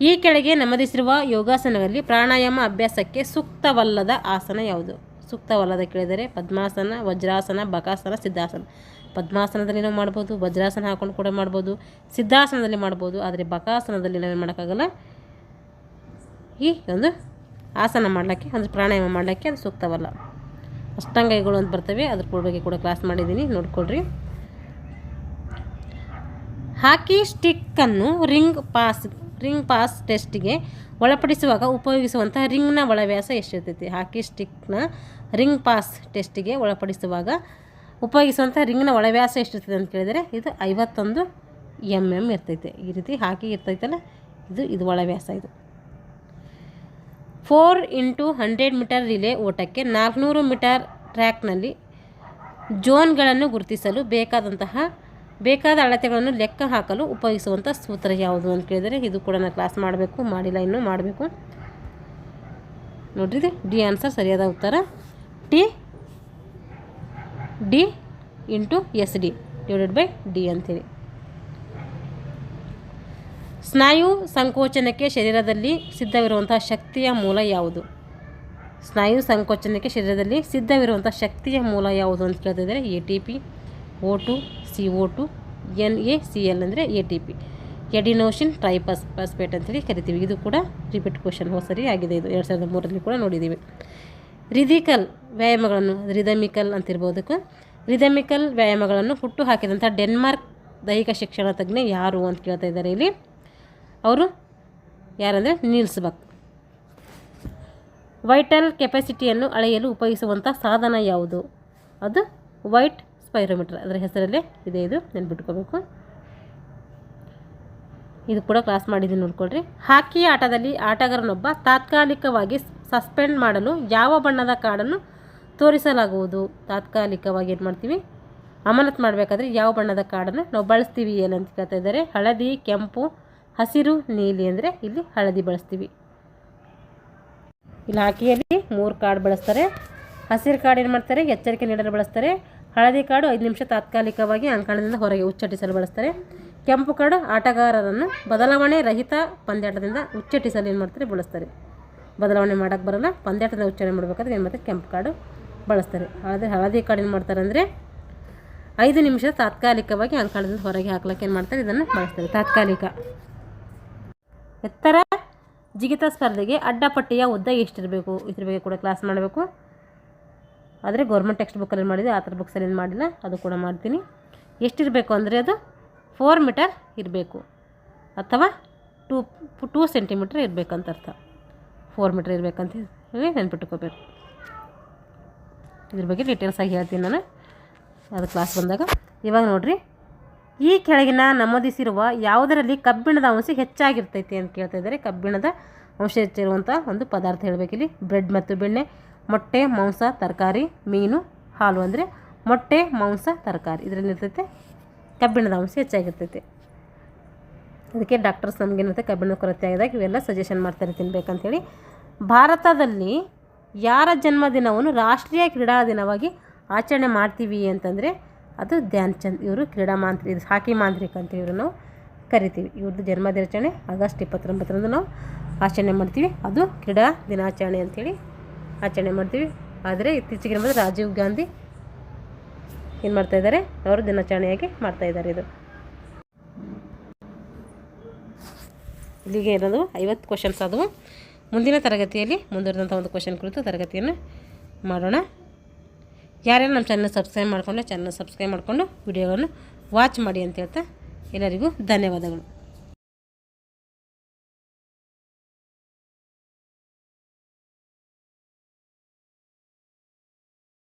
ಈ ಕೆಳಗೆ ನಮೂದಿಸಿರುವ ಯೋಗಾಸನಗಳಲ್ಲಿ ಪ್ರಾಣಾಯಾಮ ಅಭ್ಯಾಸಕ್ಕೆ ಸೂಕ್ತವಲ್ಲದ ಆಸನ ಯಾವುದು? ಸೂಕ್ತವಲ್ಲದ ಕೇಳಿದರೆ ಪದ್ಮಾಸನ, ವಜ್ರಾಸನ, ಬಕಾಸನ, ಸಿದ್ಧಾಸನ. ಪದ್ಮಾಸನದಲ್ಲಿ ನಾವು ಮಾಡ್ಬೋದು, ವಜ್ರಾಸನ ಹಾಕೊಂಡು ಕೂಡ ಮಾಡ್ಬೋದು, ಸಿದ್ಧಾಸನದಲ್ಲಿ ಮಾಡ್ಬೋದು. ಆದರೆ ಬಕಾಸನದಲ್ಲಿ ನಾವೇನು ಮಾಡೋಕ್ಕಾಗಲ್ಲ. ಈ ಒಂದು ಆಸನ ಮಾಡಲಿಕ್ಕೆ ಅಂದರೆ ಪ್ರಾಣಾಯಾಮ ಮಾಡಲಿಕ್ಕೆ ಅದು ಸೂಕ್ತವಲ್ಲ. ಅಷ್ಟಾಂಗಗಳು ಅಂತ ಬರ್ತವೆ, ಅದ್ರ ಬಗ್ಗೆ ಕೂಡ ಕ್ಲಾಸ್ ಮಾಡಿದ್ದೀನಿ, ನೋಡ್ಕೊಳ್ರಿ. ಹಾಕಿ ಸ್ಟಿಕ್ಕನ್ನು ರಿಂಗ್ ಪಾಸ್ ಟೆಸ್ಟಿಗೆ ಒಳಪಡಿಸುವಾಗ ಉಪಯೋಗಿಸುವಂಥ ರಿಂಗ್ನ ಒಳವ್ಯಾಸ ಎಷ್ಟಿರ್ತೈತಿ? ಹಾಕಿ ಸ್ಟಿಕ್ನ ರಿಂಗ್ ಪಾಸ್ ಟೆಸ್ಟಿಗೆ ಒಳಪಡಿಸುವಾಗ ಉಪಯೋಗಿಸುವಂಥ ರಿಂಗ್ನ ಒಳವ್ಯಾಸ ಎಷ್ಟಿರ್ತದೆ ಅಂತ ಕೇಳಿದರೆ ಇದು 51 mm ಇರ್ತೈತೆ. ಈ ರೀತಿ ಹಾಕಿ ಇರ್ತೈತಲ್ಲ, ಇದು ಒಳವ್ಯಾಸ. ಇದು 4x100 ಮೀಟರ್ ರಿಲೇ ಓಟಕ್ಕೆ 400 ಮೀಟರ್ ಟ್ರ್ಯಾಕ್ನಲ್ಲಿ ಝೋನ್ಗಳನ್ನು ಗುರುತಿಸಲು ಬೇಕಾದ ಅಳತೆಗಳನ್ನು ಲೆಕ್ಕ ಹಾಕಲು ಉಪಯೋಗಿಸುವಂಥ ಸೂತ್ರ ಯಾವುದು ಅಂತ ಕೇಳಿದರೆ ಇದು ಕೂಡ ನಾನು ಕ್ಲಾಸ್ ಮಾಡಬೇಕು, ಮಾಡಿಲ್ಲ, ಇನ್ನೂ ಮಾಡಬೇಕು. ನೋಡ್ರಿ, ಇದು ಡಿ ಆನ್ಸರ್, ಸರಿಯಾದ ಉತ್ತರ ಡಿ × SD /D ಅಂಥೇಳಿ. ಸ್ನಾಯು ಸಂಕೋಚನಕ್ಕೆ ಶರೀರದಲ್ಲಿ ಸಿದ್ಧವಿರುವಂಥ ಶಕ್ತಿಯ ಮೂಲ ಯಾವುದು? ಸ್ನಾಯು ಸಂಕೋಚನಕ್ಕೆ ಶರೀರದಲ್ಲಿ ಸಿದ್ಧವಿರುವಂಥ ಶಕ್ತಿಯ ಮೂಲ ಯಾವುದು ಅಂತ ಕೇಳ್ತಿದ್ದಾರೆ. ATP, O2, CO2, NaCl ಅಂದರೆ ATP, ಎಡಿನೋಸಿನ್ ಟ್ರೈಫಾಸ್ಫೇಟ್ ಅಂತೇಳಿ ಕರಿತೀವಿ. ಇದು ಕೂಡ ರಿಪೀಟ್ ಕ್ವಶನ್ ಸರಿ ಆಗಿದೆ. ಇದು 2003ರಲ್ಲಿ ಕೂಡ ನೋಡಿದ್ದೀವಿ. ರಿದಮಿಕಲ್ ಅಂತಿರ್ಬೋದಕ್ಕೆ ರಿದಮಿಕಲ್ ವ್ಯಾಯಾಮಗಳನ್ನು ಹುಟ್ಟು ಹಾಕಿದಂಥ ಡೆನ್ಮಾರ್ಕ್ ದೈಹಿಕ ಶಿಕ್ಷಣ ತಜ್ಞ ಯಾರು ಅಂತ ಕೇಳ್ತಾ ಇದ್ದಾರೆ ಇಲ್ಲಿ. ಅವರು ಯಾರಂದರೆ ನೀಲ್ಸ್ ಬಕ್. ವೈಟಲ್ ಕೆಪಾಸಿಟಿಯನ್ನು ಅಳೆಯಲು ಉಪಯೋಗಿಸುವಂಥ ಸಾಧನ ಯಾವುದು? ಅದು ವೈಟ್ ಸ್ಪೈರೋಮೀಟರ್, ಅದರ ಹೆಸರಲ್ಲೇ ಇದೆ. ಇದು ನೆನ್ಪಿಟ್ಕೋಬೇಕು. ಇದು ಕೂಡ ಕ್ಲಾಸ್ ಮಾಡಿದ್ದೀನಿ, ನೋಡ್ಕೊಳ್ರಿ. ಹಾಕಿ ಆಟದಲ್ಲಿ ಆಟಗಾರನೊಬ್ಬ ತಾತ್ಕಾಲಿಕವಾಗಿ ಸಸ್ಪೆಂಡ್ ಮಾಡಲು ಯಾವ ಬಣ್ಣದ ಕಾರ್ಡನ್ನು ತೋರಿಸಲಾಗುವುದು? ತಾತ್ಕಾಲಿಕವಾಗಿ ಏನು ಮಾಡ್ತೀವಿ, ಅಮಾನತ್ ಮಾಡಬೇಕಾದ್ರೆ ಯಾವ ಬಣ್ಣದ ಕಾರ್ಡನ್ನು ನಾವು ಬಳಸ್ತೀವಿ ಏನಂತ ಕೇಳ್ತಾ ಇದ್ದಾರೆ. ಹಳದಿ, ಕೆಂಪು, ಹಸಿರು, ನೀಲಿ ಅಂದರೆ ಇಲ್ಲಿ ಹಳದಿ ಬಳಸ್ತೀವಿ. ಇಲ್ಲಿ ಹಾಕಿಯಲ್ಲಿ 3 ಕಾರ್ಡ್ ಬಳಸ್ತಾರೆ. ಹಸಿರು ಕಾರ್ಡ್ ಏನು ಮಾಡ್ತಾರೆ, ಎಚ್ಚರಿಕೆ ನೀಡಲು ಬಳಸ್ತಾರೆ. ಹಳದಿ ಕಾರ್ಡು 5 ನಿಮಿಷ ತಾತ್ಕಾಲಿಕವಾಗಿ ಅಂಕಣದಿಂದ ಹೊರಗೆ ಉಚ್ಚಟಿಸಲು ಬಳಸ್ತಾರೆ. ಕೆಂಪು ಕಾರ್ಡು ಆಟಗಾರರನ್ನು ಬದಲಾವಣೆ ರಹಿತ ಪಂದ್ಯಾಟದಿಂದ ಉಚ್ಚಟಿಸಲು ಏನು ಮಾಡ್ತಾರೆ, ಬಳಸ್ತಾರೆ. ಬದಲಾವಣೆ ಮಾಡೋಕ್ಕೆ ಬರೋಲ್ಲ, ಪಂದ್ಯಾಟದಿಂದ ಉಚ್ಚಾರಣೆ ಮಾಡಬೇಕಾದ್ರೆ ಏನು ಮಾಡ್ತಾರೆ, ಕೆಂಪು ಕಾರ್ಡು ಬಳಸ್ತಾರೆ. ಆದರೆ ಹಳದಿ ಕಾರ್ಡ್ ಏನು ಮಾಡ್ತಾರೆ ಅಂದರೆ 5 ನಿಮಿಷ ತಾತ್ಕಾಲಿಕವಾಗಿ ಅಂಕಣದಿಂದ ಹೊರಗೆ ಹಾಕ್ಲಿಕ್ಕೆ ಏನು ಮಾಡ್ತಾರೆ, ಇದನ್ನು ಬಳಸ್ತಾರೆ. ತಾತ್ಕಾಲಿಕ. ಎತ್ತರ ಜಿಗಿತ ಸ್ಪರ್ಧೆಗೆ ಅಡ್ಡಪಟ್ಟಿಯ ಉದ್ದ ಎಷ್ಟಿರಬೇಕು? ಇದ್ರ ಬಗ್ಗೆ ಕೂಡ ಕ್ಲಾಸ್ ಮಾಡಬೇಕು. ಆದರೆ ಗೌರ್ಮೆಂಟ್ ಟೆಕ್ಸ್ಟ್ ಬುಕ್ಕಲ್ಲಿ ಮಾಡಿದೆ, ಆ ಥರ ಬುಕ್ಸಲ್ಲಿ ಏನು ಮಾಡಿಲ್ಲ, ಅದು ಕೂಡ ಮಾಡ್ತೀನಿ. ಎಷ್ಟಿರಬೇಕು ಅಂದರೆ ಅದು 4 ಮೀಟರ್ ಇರಬೇಕು ಅಥವಾ 2 ಸೆಂಟಿಮೀಟರ್ ಇರಬೇಕಂತ ಅರ್ಥ. 4 ಮೀಟರ್ ಇರಬೇಕಂತ ಹೇಳಿ ನೆನ್ಪಿಟ್ಕೋಬೇಕು. ಇದ್ರ ಬಗ್ಗೆ ಡೀಟೇಲ್ಸಾಗಿ ಹೇಳ್ತೀನಿ ನಾನು, ಅದು ಕ್ಲಾಸ್ ಬಂದಾಗ. ಇವಾಗ ನೋಡಿರಿ, ಈ ಕೆಳಗಿನ ನಮೂದಿಸಿರುವ ಯಾವುದರಲ್ಲಿ ಕಬ್ಬಿಣದ ಅಂಶ ಹೆಚ್ಚಾಗಿರ್ತೈತಿ ಅಂತ ಕೇಳ್ತಾ ಇದ್ದಾರೆ. ಕಬ್ಬಿಣದ ಅಂಶ ಹೆಚ್ಚಿರುವಂಥ ಒಂದು ಪದಾರ್ಥ ಹೇಳಬೇಕಿಲ್ಲಿ. ಬ್ರೆಡ್ ಮತ್ತು ಬೆಣ್ಣೆ, ಮೊಟ್ಟೆ, ಮಾಂಸ, ತರಕಾರಿ, ಮೀನು, ಹಾಲು. ಅಂದರೆ ಮೊಟ್ಟೆ, ಮಾಂಸ, ತರಕಾರಿ ಇದರಲ್ಲಿ ಇರ್ತೈತೆ ಕಬ್ಬಿಣದ ಅಂಶ ಹೆಚ್ಚಾಗಿರ್ತೈತೆ. ಅದಕ್ಕೆ ಡಾಕ್ಟರ್ಸ್ ನಮಗೇನಿರುತ್ತೆ, ಕಬ್ಬಿಣದ ಕೊರತೆ ಆಗಿದಾಗ ಇವೆಲ್ಲ ಸಜೆಷನ್ ಮಾಡ್ತಾರೆ ತಿನ್ಬೇಕಂತೇಳಿ. ಭಾರತದಲ್ಲಿ ಯಾರ ಜನ್ಮದಿನವನ್ನು ರಾಷ್ಟ್ರೀಯ ಕ್ರೀಡಾ ದಿನವಾಗಿ ಆಚರಣೆ ಮಾಡ್ತೀವಿ ಅಂತಂದರೆ ಅದು ಧ್ಯಾನ್ ಚಂದ್. ಇವರು ಇದು ಹಾಕಿ ಮಾಂತ್ರಿಕ ಅಂತ ಇವರು ನಾವು ಕರಿತೀವಿ. ಇವ್ರದ್ದು ಜನ್ಮದಿನಾಚರಣೆ ಆಗಸ್ಟ್ 29ರಂದು ನಾವು ಆಚರಣೆ ಮಾಡ್ತೀವಿ. ಅದು ಕ್ರೀಡಾ ದಿನಾಚರಣೆ ಅಂಥೇಳಿ ಆಚರಣೆ ಮಾಡ್ತೀವಿ. ಆದರೆ ಇತ್ತೀಚೆಗೆ ಬಂದರೆ ರಾಜೀವ್ ಗಾಂಧಿ ಏನು ಮಾಡ್ತಾಯಿದ್ದಾರೆ, ಅವರು ದಿನಾಚರಣೆಯಾಗಿ ಮಾಡ್ತಾಯಿದ್ದಾರೆ. ಇದು ಇಲ್ಲಿಗೆ ಇರೋದು 50 ಕ್ವಶನ್ಸ್ ಆದವು. ಮುಂದಿನ ತರಗತಿಯಲ್ಲಿ ಮುಂದುವರೆದಂಥ ಒಂದು ಕ್ವಶನ್ ಕುರಿತು ತರಗತಿಯನ್ನು ಮಾಡೋಣ. ಯಾರ್ಯಾರು ನಮ್ಮ ಚಾನಲ್ ಸಬ್ಸ್ಕ್ರೈಬ್ ಮಾಡಿಕೊಂಡು ವಿಡಿಯೋಗಳನ್ನು ವಾಚ್ ಮಾಡಿ ಅಂತ ಹೇಳ್ತಾ ಎಲ್ಲರಿಗೂ ಧನ್ಯವಾದಗಳು.